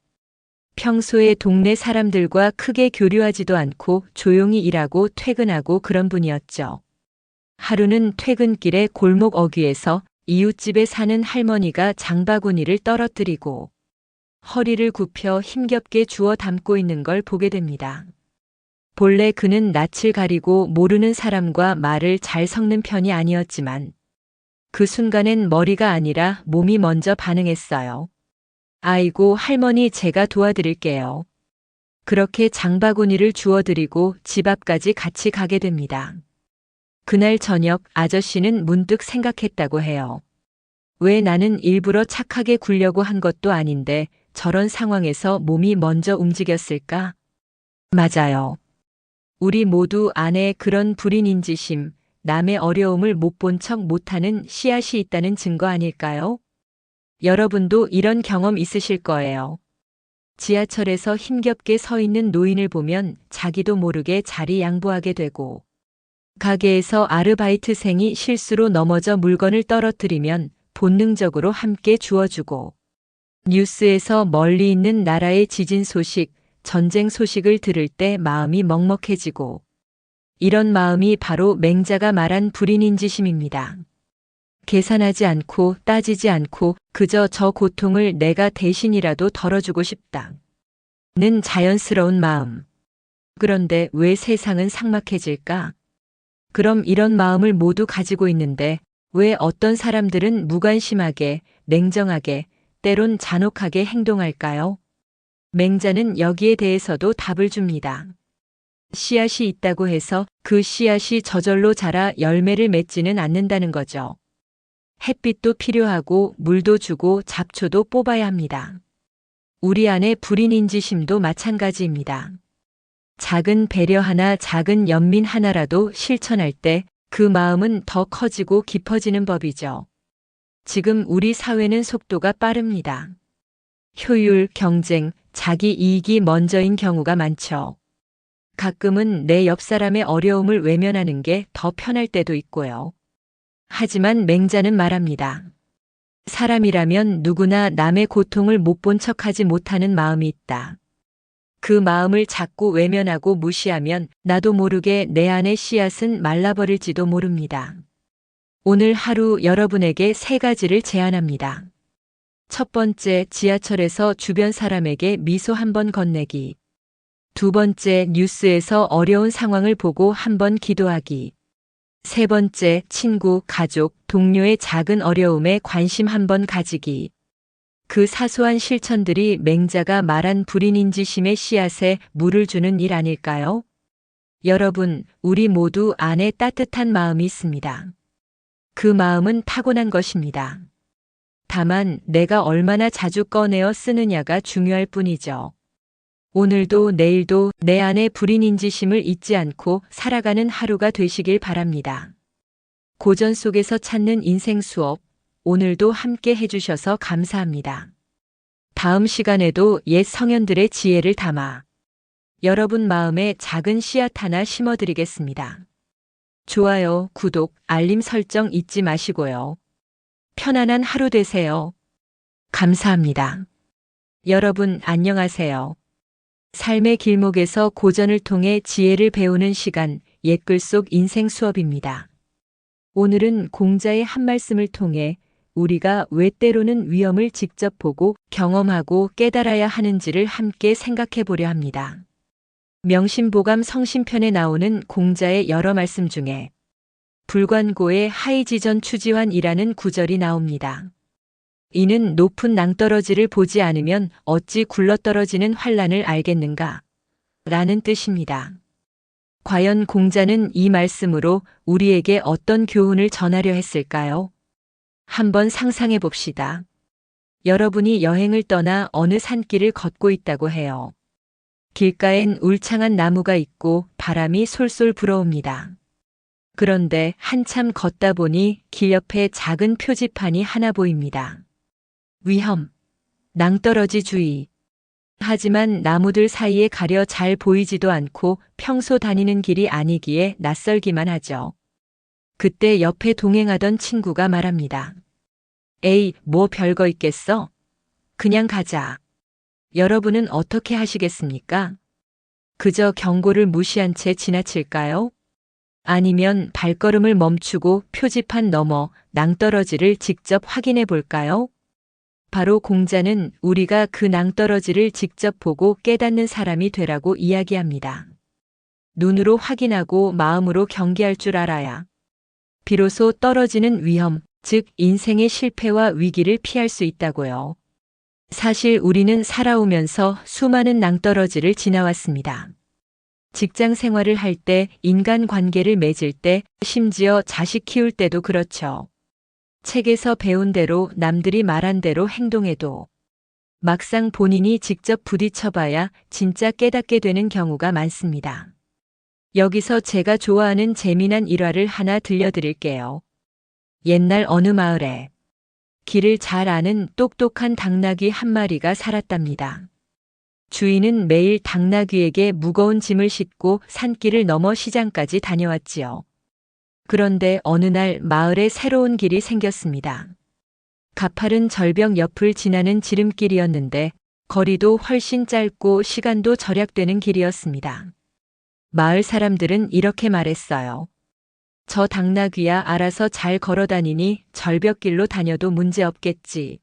[SPEAKER 1] 평소에 동네 사람들과 크게 교류하지도 않고 조용히 일하고 퇴근하고 그런 분이었죠. 하루는 퇴근길에 골목 어귀에서 이웃집에 사는 할머니가 장바구니를 떨어뜨리고 허리를 굽혀 힘겹게 주워 담고 있는 걸 보게 됩니다. 본래 그는 낯을 가리고 모르는 사람과 말을 잘 섞는 편이 아니었지만 그 순간엔 머리가 아니라 몸이 먼저 반응했어요. 아이고 할머니 제가 도와드릴게요. 그렇게 장바구니를 주워드리고 집 앞까지 같이 가게 됩니다. 그날 저녁 아저씨는 문득 생각했다고 해요. 왜 나는 일부러 착하게 굴려고 한 것도 아닌데 저런 상황에서 몸이 먼저 움직였을까? 맞아요. 우리 모두 안에 그런 불인인지심, 남의 어려움을 못 본 척 못하는 씨앗이 있다는 증거 아닐까요? 여러분도 이런 경험 있으실 거예요. 지하철에서 힘겹게 서 있는 노인을 보면 자기도 모르게 자리 양보하게 되고 가게에서 아르바이트생이 실수로 넘어져 물건을 떨어뜨리면 본능적으로 함께 주워주고 뉴스에서 멀리 있는 나라의 지진 소식, 전쟁 소식을 들을 때 마음이 먹먹해지고 이런 마음이 바로 맹자가 말한 불인인지심입니다. 계산하지 않고 따지지 않고 그저 저 고통을 내가 대신이라도 덜어주고 싶다. 는 자연스러운 마음. 그런데 왜 세상은 삭막해질까? 그럼 이런 마음을 모두 가지고 있는데 왜 어떤 사람들은 무관심하게, 냉정하게, 때론 잔혹하게 행동할까요? 맹자는 여기에 대해서도 답을 줍니다. 씨앗이 있다고 해서 그 씨앗이 저절로 자라 열매를 맺지는 않는다는 거죠. 햇빛도 필요하고 물도 주고 잡초도 뽑아야 합니다. 우리 안의 불인인지심도 마찬가지입니다. 작은 배려 하나, 작은 연민 하나라도 실천할 때 그 마음은 더 커지고 깊어지는 법이죠. 지금 우리 사회는 속도가 빠릅니다. 효율, 경쟁, 자기 이익이 먼저인 경우가 많죠. 가끔은 내 옆 사람의 어려움을 외면하는 게 더 편할 때도 있고요. 하지만 맹자는 말합니다. 사람이라면 누구나 남의 고통을 못 본 척하지 못하는 마음이 있다. 그 마음을 자꾸 외면하고 무시하면 나도 모르게 내 안의 씨앗은 말라버릴지도 모릅니다. 오늘 하루 여러분에게 3가지를 제안합니다. 첫 번째, 지하철에서 주변 사람에게 미소 한번 건네기. 두 번째, 뉴스에서 어려운 상황을 보고 한번 기도하기. 세 번째, 친구, 가족, 동료의 작은 어려움에 관심 한번 가지기. 그 사소한 실천들이 맹자가 말한 불인인지심의 씨앗에 물을 주는 일 아닐까요? 여러분, 우리 모두 안에 따뜻한 마음이 있습니다. 그 마음은 타고난 것입니다. 다만 내가 얼마나 자주 꺼내어 쓰느냐가 중요할 뿐이죠. 오늘도 내일도 내 안에 불인인지심을 잊지 않고 살아가는 하루가 되시길 바랍니다. 고전 속에서 찾는 인생 수업, 오늘도 함께 해주셔서 감사합니다. 다음 시간에도 옛 성현들의 지혜를 담아 여러분 마음에 작은 씨앗 하나 심어드리겠습니다. 좋아요, 구독, 알림 설정 잊지 마시고요. 편안한 하루 되세요. 감사합니다. 여러분 안녕하세요. 삶의 길목에서 고전을 통해 지혜를 배우는 시간, 옛글 속 인생 수업입니다. 오늘은 공자의 한 말씀을 통해 우리가 왜 때로는 위험을 직접 보고 경험하고 깨달아야 하는지를 함께 생각해 보려 합니다. 명심보감 성심편에 나오는 공자의 여러 말씀 중에 불관고의 하이지전 추지환이라는 구절이 나옵니다. 이는 높은 낭떠러지를 보지 않으면 어찌 굴러떨어지는 환란을 알겠는가? 라는 뜻입니다. 과연 공자는 이 말씀으로 우리에게 어떤 교훈을 전하려 했을까요? 한번 상상해 봅시다. 여러분이 여행을 떠나 어느 산길을 걷고 있다고 해요. 길가엔 울창한 나무가 있고 바람이 솔솔 불어옵니다. 그런데 한참 걷다 보니 길 옆에 작은 표지판이 하나 보입니다. 위험, 낭떠러지 주의. 하지만 나무들 사이에 가려 잘 보이지도 않고 평소 다니는 길이 아니기에 낯설기만 하죠. 그때 옆에 동행하던 친구가 말합니다. 에이, 뭐 별거 있겠어? 그냥 가자. 여러분은 어떻게 하시겠습니까? 그저 경고를 무시한 채 지나칠까요? 아니면 발걸음을 멈추고 표지판 너머 낭떠러지를 직접 확인해 볼까요? 바로 공자는 우리가 그 낭떠러지를 직접 보고 깨닫는 사람이 되라고 이야기합니다. 눈으로 확인하고 마음으로 경계할 줄 알아야 비로소 떨어지는 위험, 즉 인생의 실패와 위기를 피할 수 있다고요. 사실 우리는 살아오면서 수많은 낭떠러지를 지나왔습니다. 직장 생활을 할 때, 인간 관계를 맺을 때, 심지어 자식 키울 때도 그렇죠. 책에서 배운 대로 남들이 말한 대로 행동해도 막상 본인이 직접 부딪혀봐야 진짜 깨닫게 되는 경우가 많습니다. 여기서 제가 좋아하는 재미난 일화를 하나 들려드릴게요. 옛날 어느 마을에 길을 잘 아는 똑똑한 당나귀 한 마리가 살았답니다. 주인은 매일 당나귀에게 무거운 짐을 싣고 산길을 넘어 시장까지 다녀왔지요. 그런데 어느 날 마을에 새로운 길이 생겼습니다. 가파른 절벽 옆을 지나는 지름길이었는데 거리도 훨씬 짧고 시간도 절약되는 길이었습니다. 마을 사람들은 이렇게 말했어요. 저 당나귀야 알아서 잘 걸어다니니 절벽길로 다녀도 문제없겠지.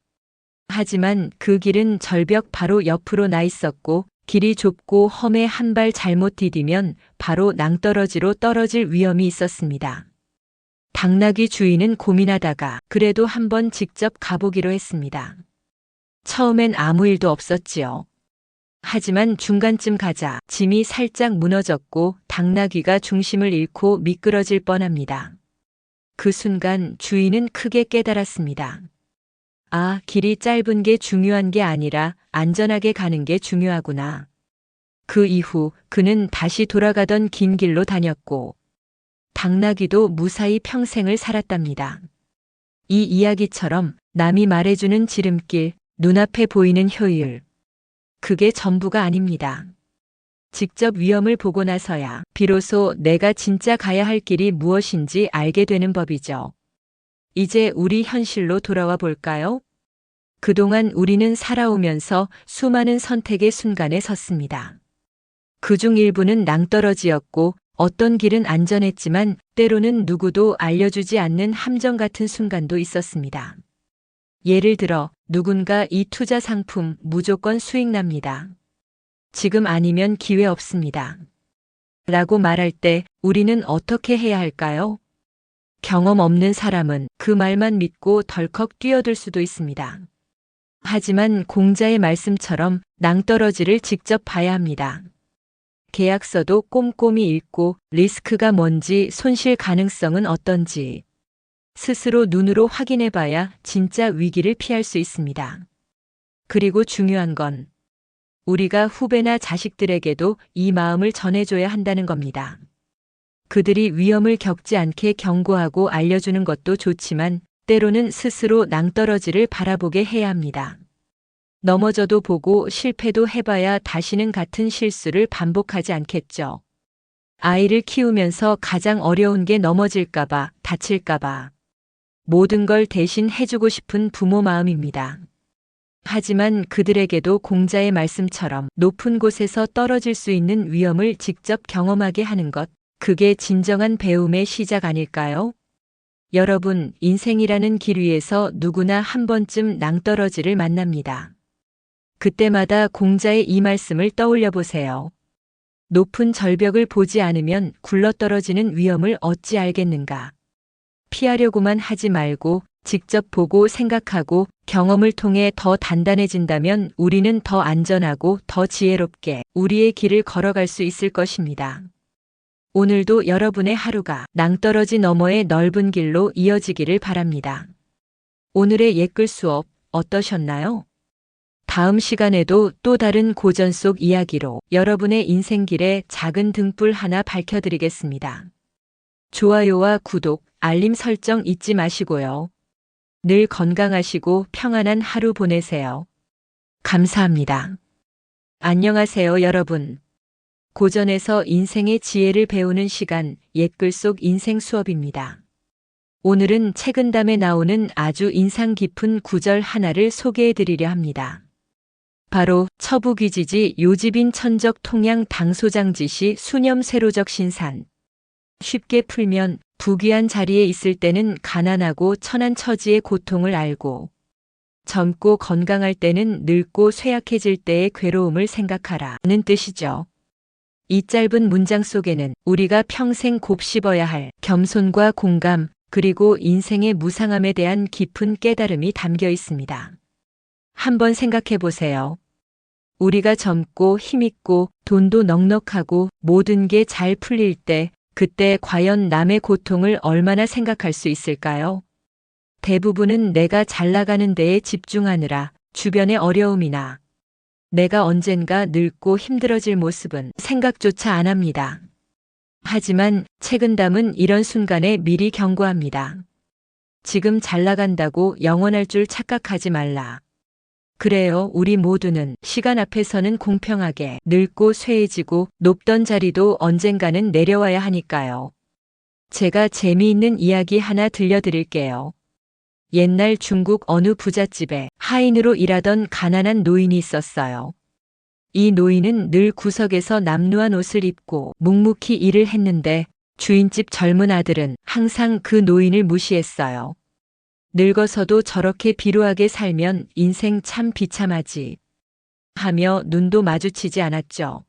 [SPEAKER 1] 하지만 그 길은 절벽 바로 옆으로 나 있었고 길이 좁고 험에 한 발 잘못 디디면 바로 낭떠러지로 떨어질 위험이 있었습니다. 당나귀 주인은 고민하다가 그래도 한번 직접 가보기로 했습니다. 처음엔 아무 일도 없었지요. 하지만 중간쯤 가자 짐이 살짝 무너졌고 당나귀가 중심을 잃고 미끄러질 뻔합니다. 그 순간 주인은 크게 깨달았습니다. 아, 길이 짧은 게 중요한 게 아니라 안전하게 가는 게 중요하구나. 그 이후 그는 다시 돌아가던 긴 길로 다녔고 당나귀도 무사히 평생을 살았답니다. 이 이야기처럼 남이 말해주는 지름길, 눈앞에 보이는 효율. 그게 전부가 아닙니다. 직접 위험을 보고 나서야 비로소 내가 진짜 가야 할 길이 무엇인지 알게 되는 법이죠. 이제 우리 현실로 돌아와 볼까요? 그동안 우리는 살아오면서 수많은 선택의 순간에 섰습니다. 그중 일부는 낭떠러지였고 어떤 길은 안전했지만 때로는 누구도 알려주지 않는 함정 같은 순간도 있었습니다. 예를 들어 누군가 이 투자 상품 무조건 수익 납니다. 지금 아니면 기회 없습니다. 라고 말할 때 우리는 어떻게 해야 할까요? 경험 없는 사람은 그 말만 믿고 덜컥 뛰어들 수도 있습니다. 하지만 공자의 말씀처럼 낭떠러지를 직접 봐야 합니다. 계약서도 꼼꼼히 읽고 리스크가 뭔지, 손실 가능성은 어떤지 스스로 눈으로 확인해 봐야 진짜 위기를 피할 수 있습니다. 그리고 중요한 건 우리가 후배나 자식들에게도 이 마음을 전해줘야 한다는 겁니다. 그들이 위험을 겪지 않게 경고하고 알려주는 것도 좋지만 때로는 스스로 낭떠러지를 바라보게 해야 합니다. 넘어져도 보고 실패도 해봐야 다시는 같은 실수를 반복하지 않겠죠. 아이를 키우면서 가장 어려운 게 넘어질까봐, 다칠까봐 모든 걸 대신 해주고 싶은 부모 마음입니다. 하지만 그들에게도 공자의 말씀처럼 높은 곳에서 떨어질 수 있는 위험을 직접 경험하게 하는 것, 그게 진정한 배움의 시작 아닐까요? 여러분, 인생이라는 길 위에서 누구나 한 번쯤 낭떠러지를 만납니다. 그때마다 공자의 이 말씀을 떠올려 보세요. 높은 절벽을 보지 않으면 굴러떨어지는 위험을 어찌 알겠는가. 피하려고만 하지 말고 직접 보고 생각하고 경험을 통해 더 단단해진다면 우리는 더 안전하고 더 지혜롭게 우리의 길을 걸어갈 수 있을 것입니다. 오늘도 여러분의 하루가 낭떠러지 너머의 넓은 길로 이어지기를 바랍니다. 오늘의 옛글 수업 어떠셨나요? 다음 시간에도 또 다른 고전 속 이야기로 여러분의 인생길에 작은 등불 하나 밝혀드리겠습니다. 좋아요와 구독, 알림 설정 잊지 마시고요. 늘 건강하시고 평안한 하루 보내세요. 감사합니다. 안녕하세요, 여러분. 고전에서 인생의 지혜를 배우는 시간, 옛글 속 인생 수업입니다. 오늘은 책은담에 나오는 아주 인상 깊은 구절 하나를 소개해 드리려 합니다. 바로 처부귀지지 요지빈 천적 통양 당소장지시 수념 세로적 신산. 쉽게 풀면 부귀한 자리에 있을 때는 가난하고 천한 처지의 고통을 알고 젊고 건강할 때는 늙고 쇠약해질 때의 괴로움을 생각하라는 뜻이죠. 이 짧은 문장 속에는 우리가 평생 곱씹어야 할 겸손과 공감, 그리고 인생의 무상함에 대한 깊은 깨달음이 담겨 있습니다. 한번 생각해 보세요. 우리가 젊고 힘있고 돈도 넉넉하고 모든 게 잘 풀릴 때 그때 과연 남의 고통을 얼마나 생각할 수 있을까요? 대부분은 내가 잘 나가는 데에 집중하느라 주변의 어려움이나 내가 언젠가 늙고 힘들어질 모습은 생각조차 안 합니다. 하지만 책은담은 이런 순간에 미리 경고합니다. 지금 잘 나간다고 영원할 줄 착각하지 말라. 그래요, 우리 모두는 시간 앞에서는 공평하게 늙고 쇠해지고 높던 자리도 언젠가는 내려와야 하니까요. 제가 재미있는 이야기 하나 들려드릴게요. 옛날 중국 어느 부잣집에 하인으로 일하던 가난한 노인이 있었어요. 이 노인은 늘 구석에서 남루한 옷을 입고 묵묵히 일을 했는데 주인집 젊은 아들은 항상 그 노인을 무시했어요. 늙어서도 저렇게 비루하게 살면 인생 참 비참하지 하며 눈도 마주치지 않았죠.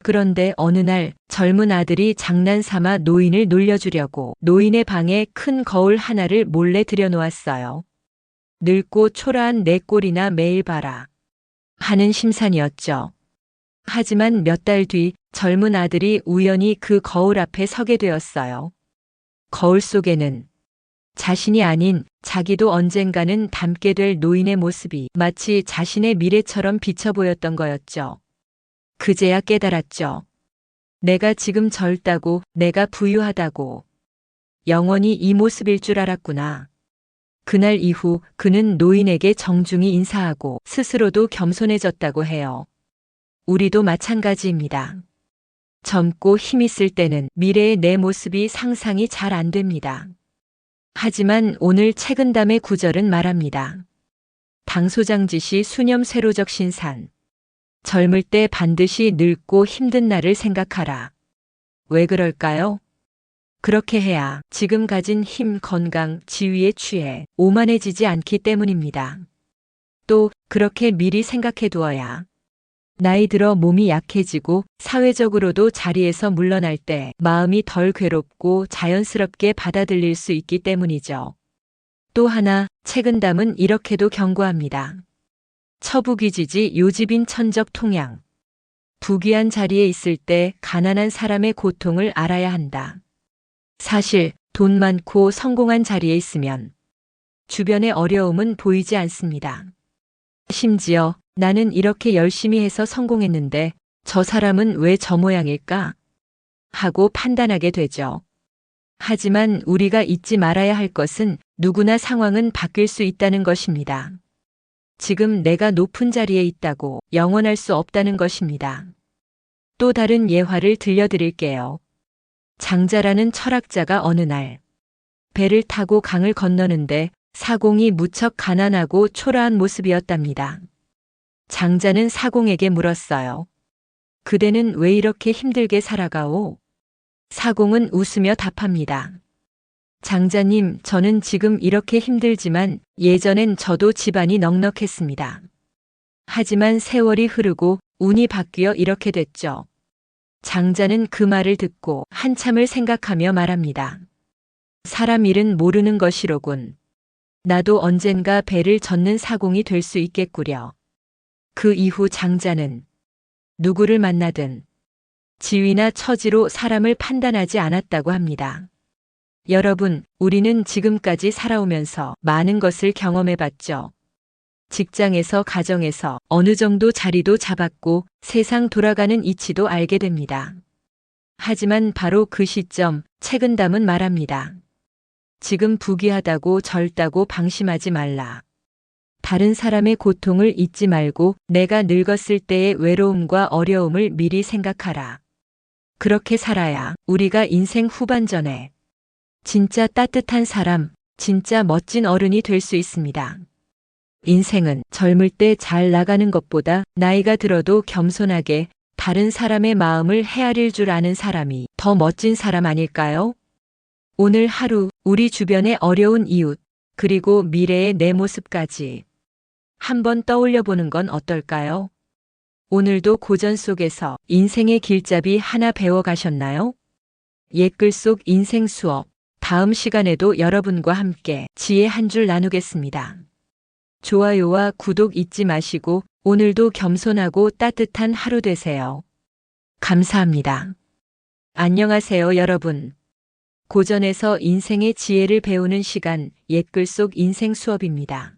[SPEAKER 1] 그런데 어느 날 젊은 아들이 장난삼아 노인을 놀려주려고 노인의 방에 큰 거울 하나를 몰래 들여놓았어요. 늙고 초라한 내 꼴이나 매일 봐라 하는 심산이었죠. 하지만 몇 달 뒤 젊은 아들이 우연히 그 거울 앞에 서게 되었어요. 거울 속에는 자신이 아닌 자기도 언젠가는 닮게 될 노인의 모습이 마치 자신의 미래처럼 비쳐 보였던 거였죠. 그제야 깨달았죠. 내가 지금 젊다고, 내가 부유하다고, 영원히 이 모습일 줄 알았구나. 그날 이후 그는 노인에게 정중히 인사하고 스스로도 겸손해졌다고 해요. 우리도 마찬가지입니다. 젊고 힘있을 때는 미래의 내 모습이 상상이 잘 안 됩니다. 하지만 오늘 책은담의 구절은 말합니다. 당소장지시 수념 세로적 신산. 젊을 때 반드시 늙고 힘든 날을 생각하라. 왜 그럴까요? 그렇게 해야 지금 가진 힘, 건강, 지위에 취해 오만해지지 않기 때문입니다. 또 그렇게 미리 생각해 두어야 나이 들어 몸이 약해지고 사회적으로도 자리에서 물러날 때 마음이 덜 괴롭고 자연스럽게 받아들일 수 있기 때문이죠. 또 하나, 책은담은 이렇게도 경고합니다. 처부귀지지 요집인 천적 통양. 부귀한 자리에 있을 때 가난한 사람의 고통을 알아야 한다. 사실 돈 많고 성공한 자리에 있으면 주변의 어려움은 보이지 않습니다. 심지어 나는 이렇게 열심히 해서 성공했는데 저 사람은 왜 저 모양일까? 하고 판단하게 되죠. 하지만 우리가 잊지 말아야 할 것은 누구나 상황은 바뀔 수 있다는 것입니다. 지금 내가 높은 자리에 있다고 영원할 수 없다는 것입니다. 또 다른 예화를 들려드릴게요. 장자라는 철학자가 어느 날 배를 타고 강을 건너는데 사공이 무척 가난하고 초라한 모습이었답니다. 장자는 사공에게 물었어요. 그대는 왜 이렇게 힘들게 살아가오? 사공은 웃으며 답합니다. 장자님, 저는 지금 이렇게 힘들지만 예전엔 저도 집안이 넉넉했습니다. 하지만 세월이 흐르고 운이 바뀌어 이렇게 됐죠. 장자는 그 말을 듣고 한참을 생각하며 말합니다. 사람 일은 모르는 것이로군. 나도 언젠가 배를 젓는 사공이 될 수 있겠구려. 그 이후 장자는 누구를 만나든 지위나 처지로 사람을 판단하지 않았다고 합니다. 여러분, 우리는 지금까지 살아오면서 많은 것을 경험해봤죠. 직장에서 가정에서 어느 정도 자리도 잡았고 세상 돌아가는 이치도 알게 됩니다. 하지만 바로 그 시점, 책은담은 말합니다. 지금 부귀하다고 젊다고 방심하지 말라. 다른 사람의 고통을 잊지 말고 내가 늙었을 때의 외로움과 어려움을 미리 생각하라. 그렇게 살아야 우리가 인생 후반전에 진짜 따뜻한 사람, 진짜 멋진 어른이 될 수 있습니다. 인생은 젊을 때 잘 나가는 것보다 나이가 들어도 겸손하게 다른 사람의 마음을 헤아릴 줄 아는 사람이 더 멋진 사람 아닐까요? 오늘 하루 우리 주변의 어려운 이웃, 그리고 미래의 내 모습까지 한번 떠올려 보는 건 어떨까요? 오늘도 고전 속에서 인생의 길잡이 하나 배워 가셨나요? 옛글 속 인생 수업, 다음 시간에도 여러분과 함께 지혜 한 줄 나누겠습니다. 좋아요와 구독 잊지 마시고 오늘도 겸손하고 따뜻한 하루 되세요. 감사합니다. 안녕하세요, 여러분. 고전에서 인생의 지혜를 배우는 시간, 옛글 속 인생 수업입니다.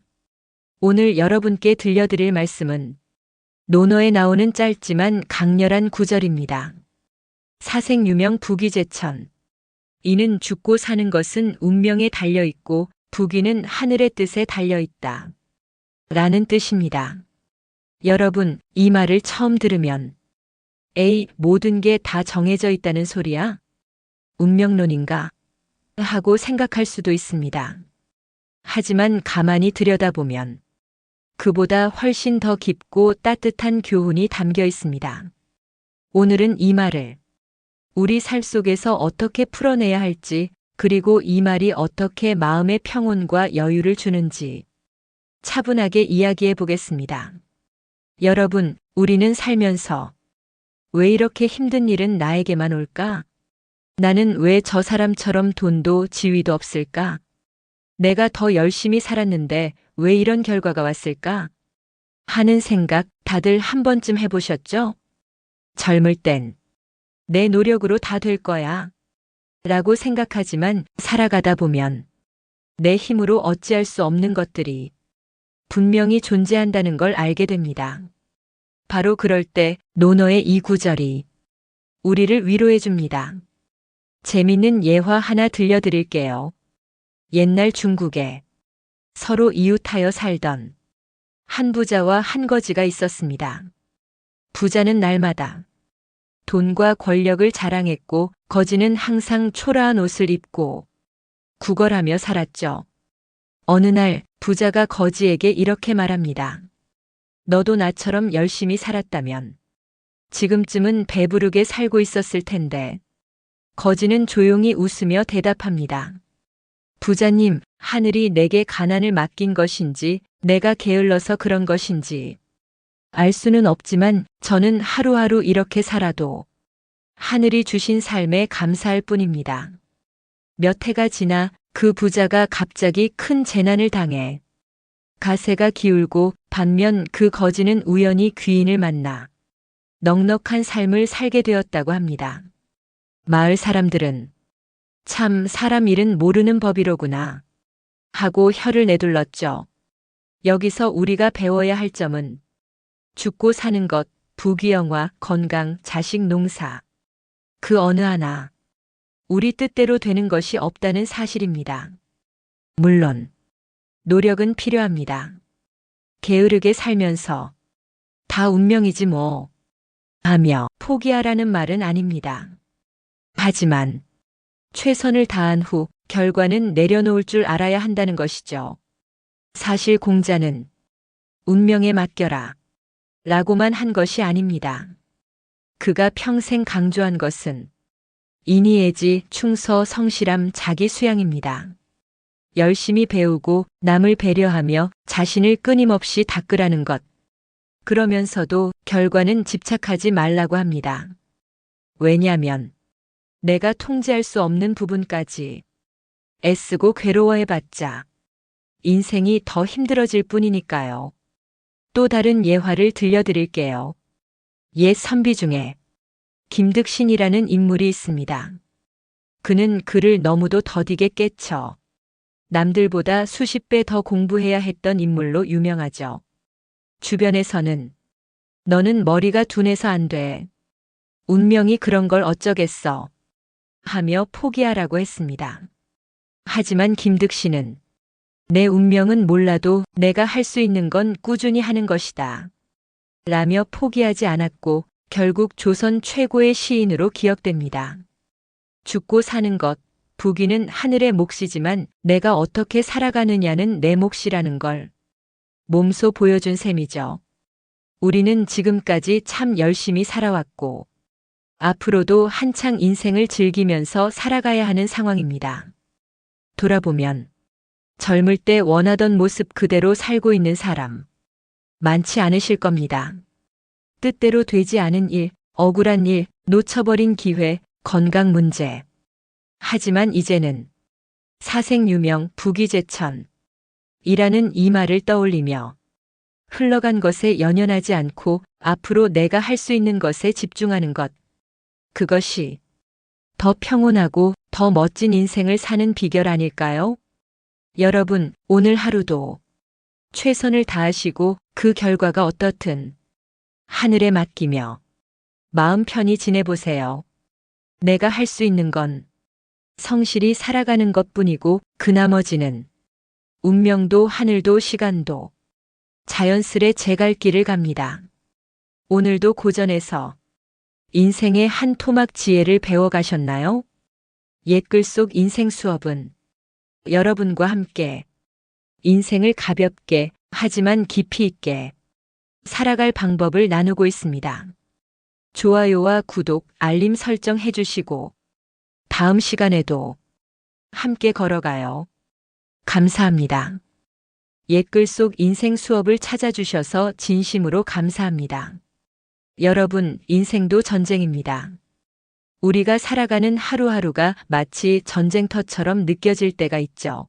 [SPEAKER 1] 오늘 여러분께 들려드릴 말씀은 논어에 나오는 짧지만 강렬한 구절입니다. 사생유명 부귀제천. 이는 죽고 사는 것은 운명에 달려있고 부귀는 하늘의 뜻에 달려있다. 라는 뜻입니다. 여러분, 이 말을 처음 들으면 에이, 모든 게 다 정해져 있다는 소리야? 운명론인가? 하고 생각할 수도 있습니다. 하지만 가만히 들여다보면 그보다 훨씬 더 깊고 따뜻한 교훈이 담겨 있습니다. 오늘은 이 말을 우리 살 속에서 어떻게 풀어내야 할지, 그리고 이 말이 어떻게 마음의 평온과 여유를 주는지 차분하게 이야기해 보겠습니다. 여러분, 우리는 살면서 왜 이렇게 힘든 일은 나에게만 올까? 나는 왜 저 사람처럼 돈도 지위도 없을까? 내가 더 열심히 살았는데 왜 이런 결과가 왔을까? 하는 생각 다들 한 번쯤 해보셨죠? 젊을 땐 내 노력으로 다 될 거야 라고 생각하지만 살아가다 보면 내 힘으로 어찌할 수 없는 것들이 분명히 존재한다는 걸 알게 됩니다. 바로 그럴 때 논어의 이 구절이 우리를 위로해 줍니다. 재밌는 예화 하나 들려드릴게요. 옛날 중국에 서로 이웃하여 살던 한 부자와 한 거지가 있었습니다. 부자는 날마다 돈과 권력을 자랑했고 거지는 항상 초라한 옷을 입고 구걸하며 살았죠. 어느 날 부자가 거지에게 이렇게 말합니다. 너도 나처럼 열심히 살았다면 지금쯤은 배부르게 살고 있었을 텐데. 거지는 조용히 웃으며 대답합니다. 부자님, 하늘이 내게 가난을 맡긴 것인지 내가 게을러서 그런 것인지 알 수는 없지만 저는 하루하루 이렇게 살아도 하늘이 주신 삶에 감사할 뿐입니다. 몇 해가 지나 그 부자가 갑자기 큰 재난을 당해 가세가 기울고 반면 그 거지는 우연히 귀인을 만나 넉넉한 삶을 살게 되었다고 합니다. 마을 사람들은 참 사람 일은 모르는 법이로구나 하고 혀를 내둘렀죠. 여기서 우리가 배워야 할 점은 죽고 사는 것, 부귀영화, 건강, 자식 농사 그 어느 하나 우리 뜻대로 되는 것이 없다는 사실입니다. 물론 노력은 필요합니다. 게으르게 살면서 다 운명이지 뭐 하며 포기하라는 말은 아닙니다. 하지만 최선을 다한 후 결과는 내려놓을 줄 알아야 한다는 것이죠. 사실 공자는 운명에 맡겨라 라고만 한 것이 아닙니다. 그가 평생 강조한 것은 인의애지, 충서, 성실함, 자기 수양입니다. 열심히 배우고 남을 배려하며 자신을 끊임없이 닦으라는 것. 그러면서도 결과는 집착하지 말라고 합니다. 왜냐하면 내가 통제할 수 없는 부분까지 애쓰고 괴로워해봤자 인생이 더 힘들어질 뿐이니까요. 또 다른 예화를 들려드릴게요. 옛 선비 중에 김득신이라는 인물이 있습니다. 그는 글을 너무도 더디게 깨쳐 남들보다 수십 배 더 공부해야 했던 인물로 유명하죠. 주변에서는 너는 머리가 둔해서 안 돼. 운명이 그런 걸 어쩌겠어. 하며 포기하라고 했습니다. 하지만 김득신은 내 운명은 몰라도 내가 할 수 있는 건 꾸준히 하는 것이다. 라며 포기하지 않았고 결국 조선 최고의 시인으로 기억됩니다. 죽고 사는 것, 부귀는 하늘의 몫이지만 내가 어떻게 살아가느냐는 내 몫이라는 걸 몸소 보여준 셈이죠. 우리는 지금까지 참 열심히 살아왔고 앞으로도 한창 인생을 즐기면서 살아가야 하는 상황입니다. 돌아보면 젊을 때 원하던 모습 그대로 살고 있는 사람 많지 않으실 겁니다. 뜻대로 되지 않은 일, 억울한 일, 놓쳐버린 기회, 건강 문제. 하지만 이제는 사생유명, 부귀제천 이라는 이 말을 떠올리며 흘러간 것에 연연하지 않고 앞으로 내가 할 수 있는 것에 집중하는 것. 그것이 더 평온하고 더 멋진 인생을 사는 비결 아닐까요? 여러분, 오늘 하루도 최선을 다하시고 그 결과가 어떻든 하늘에 맡기며 마음 편히 지내보세요. 내가 할 수 있는 건 성실히 살아가는 것뿐이고 그 나머지는 운명도 하늘도 시간도 자연스레 제 갈 길을 갑니다. 오늘도 고전에서 인생의 한 토막 지혜를 배워가셨나요? 옛글 속 인생 수업은 여러분과 함께 인생을 가볍게 하지만 깊이 있게 살아갈 방법을 나누고 있습니다. 좋아요와 구독, 알림 설정 해주시고 다음 시간에도 함께 걸어가요. 감사합니다. 옛글 속 인생 수업을 찾아주셔서 진심으로 감사합니다. 여러분, 인생도 전쟁입니다. 우리가 살아가는 하루하루가 마치 전쟁터처럼 느껴질 때가 있죠.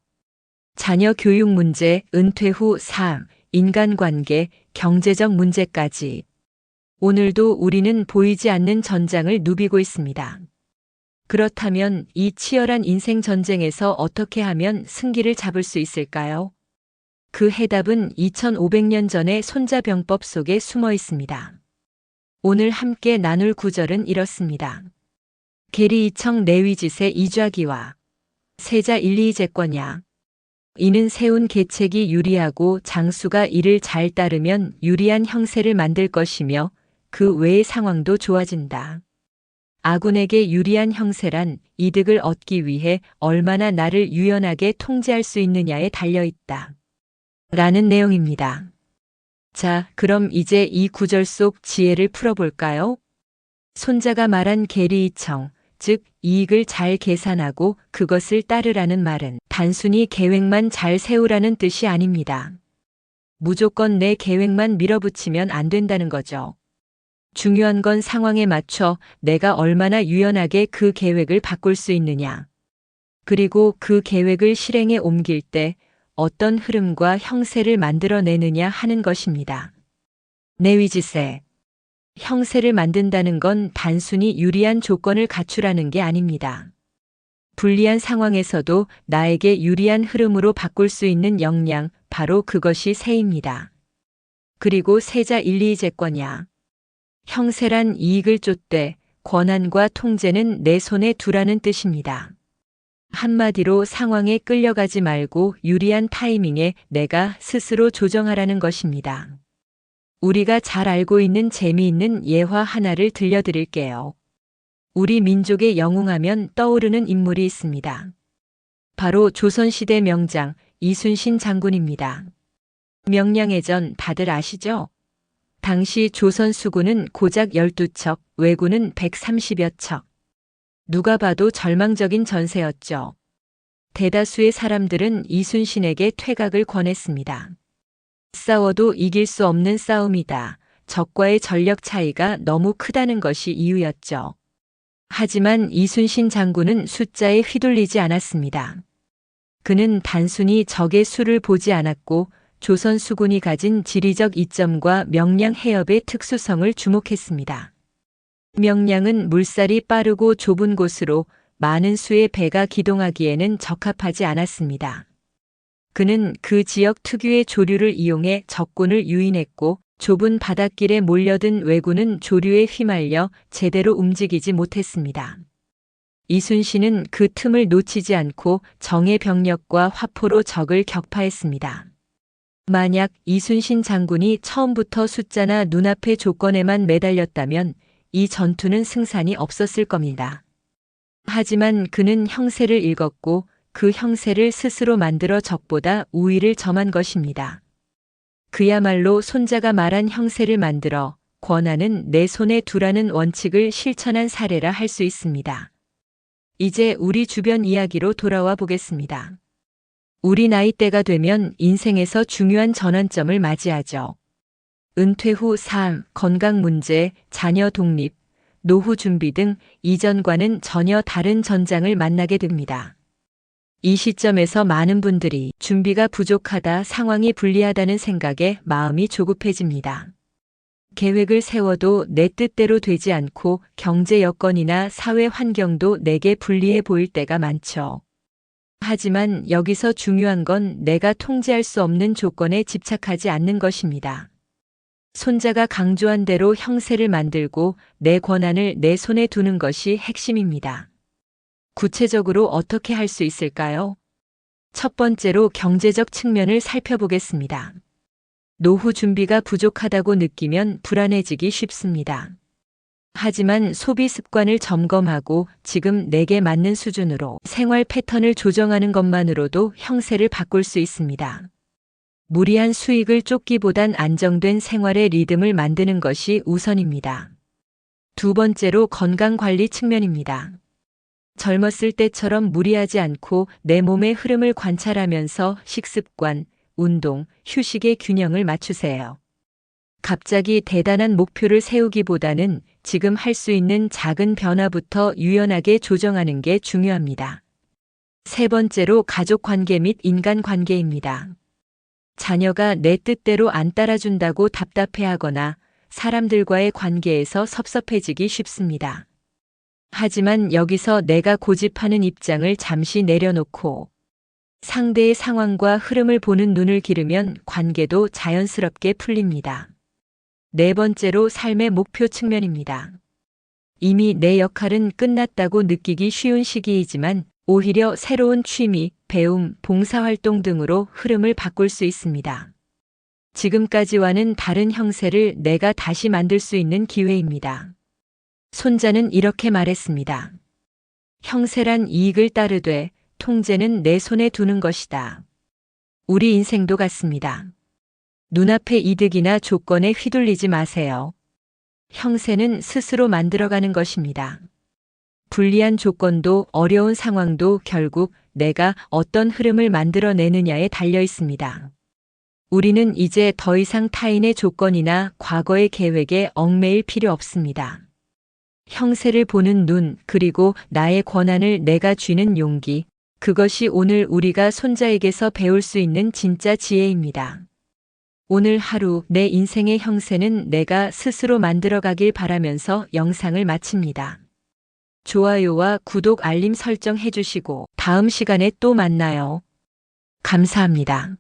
[SPEAKER 1] 자녀 교육 문제, 은퇴 후 삶, 인간관계, 경제적 문제까지. 오늘도 우리는 보이지 않는 전장을 누비고 있습니다. 그렇다면 이 치열한 인생 전쟁에서 어떻게 하면 승기를 잡을 수 있을까요? 그 해답은 2500년 전의 손자병법 속에 숨어 있습니다. 오늘 함께 나눌 구절은 이렇습니다. 계리이청 내위짓의 이좌기와 세자 일리제권야. 이는 세운 계책이 유리하고 장수가 이를 잘 따르면 유리한 형세를 만들 것이며 그 외의 상황도 좋아진다. 아군에게 유리한 형세란 이득을 얻기 위해 얼마나 나를 유연하게 통제할 수 있느냐에 달려있다. 라는 내용입니다. 자, 그럼 이제 이 구절 속 지혜를 풀어볼까요? 손자가 말한 계리이청, 즉 이익을 잘 계산하고 그것을 따르라는 말은 단순히 계획만 잘 세우라는 뜻이 아닙니다. 무조건 내 계획만 밀어붙이면 안 된다는 거죠. 중요한 건 상황에 맞춰 내가 얼마나 유연하게 그 계획을 바꿀 수 있느냐. 그리고 그 계획을 실행에 옮길 때 어떤 흐름과 형세를 만들어내느냐 하는 것입니다. 내위지세. 형세를 만든다는 건 단순히 유리한 조건을 갖추라는 게 아닙니다. 불리한 상황에서도 나에게 유리한 흐름으로 바꿀 수 있는 역량, 바로 그것이 세입니다. 그리고 세자 1, 2제권이야. 형세란 이익을 쫓되 권한과 통제는 내 손에 두라는 뜻입니다. 한마디로 상황에 끌려가지 말고 유리한 타이밍에 내가 스스로 조정하라는 것입니다. 우리가 잘 알고 있는 재미있는 예화 하나를 들려드릴게요. 우리 민족의 영웅하면 떠오르는 인물이 있습니다. 바로 조선시대 명장 이순신 장군입니다. 명량해전 다들 아시죠? 당시 조선 수군은 고작 12척, 왜군은 130여 척. 누가 봐도 절망적인 전세였죠. 대다수의 사람들은 이순신에게 퇴각을 권했습니다. 싸워도 이길 수 없는 싸움이다. 적과의 전력 차이가 너무 크다는 것이 이유였죠. 하지만 이순신 장군은 숫자에 휘둘리지 않았습니다. 그는 단순히 적의 수를 보지 않았고 조선 수군이 가진 지리적 이점과 명량 해협의 특수성을 주목했습니다. 명량은 물살이 빠르고 좁은 곳으로 많은 수의 배가 기동하기에는 적합하지 않았습니다. 그는 그 지역 특유의 조류를 이용해 적군을 유인했고 좁은 바닷길에 몰려든 왜군은 조류에 휘말려 제대로 움직이지 못했습니다. 이순신은 그 틈을 놓치지 않고 정예 병력과 화포로 적을 격파했습니다. 만약 이순신 장군이 처음부터 숫자나 눈앞의 조건에만 매달렸다면 이 전투는 승산이 없었을 겁니다. 하지만 그는 형세를 읽었고 그 형세를 스스로 만들어 적보다 우위를 점한 것입니다. 그야말로 손자가 말한 형세를 만들어 권한은 내 손에 두라는 원칙을 실천한 사례라 할 수 있습니다. 이제 우리 주변 이야기로 돌아와 보겠습니다. 우리 나이대가 되면 인생에서 중요한 전환점을 맞이하죠. 은퇴 후 삶, 건강 문제, 자녀 독립, 노후 준비 등 이전과는 전혀 다른 전장을 만나게 됩니다. 이 시점에서 많은 분들이 준비가 부족하다, 상황이 불리하다는 생각에 마음이 조급해집니다. 계획을 세워도 내 뜻대로 되지 않고 경제 여건이나 사회 환경도 내게 불리해 보일 때가 많죠. 하지만 여기서 중요한 건 내가 통제할 수 없는 조건에 집착하지 않는 것입니다. 손자가 강조한 대로 형세를 만들고 내 권한을 내 손에 두는 것이 핵심입니다. 구체적으로 어떻게 할 수 있을까요? 첫 번째로 경제적 측면을 살펴보겠습니다. 노후 준비가 부족하다고 느끼면 불안해지기 쉽습니다. 하지만 소비 습관을 점검하고 지금 내게 맞는 수준으로 생활 패턴을 조정하는 것만으로도 형세를 바꿀 수 있습니다. 무리한 수익을 쫓기보단 안정된 생활의 리듬을 만드는 것이 우선입니다. 두 번째로 건강관리 측면입니다. 젊었을 때처럼 무리하지 않고 내 몸의 흐름을 관찰하면서 식습관, 운동, 휴식의 균형을 맞추세요. 갑자기 대단한 목표를 세우기보다는 지금 할 수 있는 작은 변화부터 유연하게 조정하는 게 중요합니다. 세 번째로 가족 관계 및 인간 관계입니다. 자녀가 내 뜻대로 안 따라준다고 답답해하거나 사람들과의 관계에서 섭섭해지기 쉽습니다. 하지만 여기서 내가 고집하는 입장을 잠시 내려놓고 상대의 상황과 흐름을 보는 눈을 기르면 관계도 자연스럽게 풀립니다. 네 번째로 삶의 목표 측면입니다. 이미 내 역할은 끝났다고 느끼기 쉬운 시기이지만 오히려 새로운 취미, 배움, 봉사활동 등으로 흐름을 바꿀 수 있습니다. 지금까지와는 다른 형세를 내가 다시 만들 수 있는 기회입니다. 손자는 이렇게 말했습니다. 형세란 이익을 따르되 통제는 내 손에 두는 것이다. 우리 인생도 같습니다. 눈앞의 이득이나 조건에 휘둘리지 마세요. 형세는 스스로 만들어가는 것입니다. 불리한 조건도 어려운 상황도 결국 내가 어떤 흐름을 만들어내느냐에 달려 있습니다. 우리는 이제 더 이상 타인의 조건이나 과거의 계획에 얽매일 필요 없습니다. 형세를 보는 눈, 그리고 나의 권한을 내가 쥐는 용기, 그것이 오늘 우리가 손자에게서 배울 수 있는 진짜 지혜입니다. 오늘 하루 내 인생의 형세는 내가 스스로 만들어가길 바라면서 영상을 마칩니다. 좋아요와 구독 알림 설정 해주시고 다음 시간에 또 만나요. 감사합니다.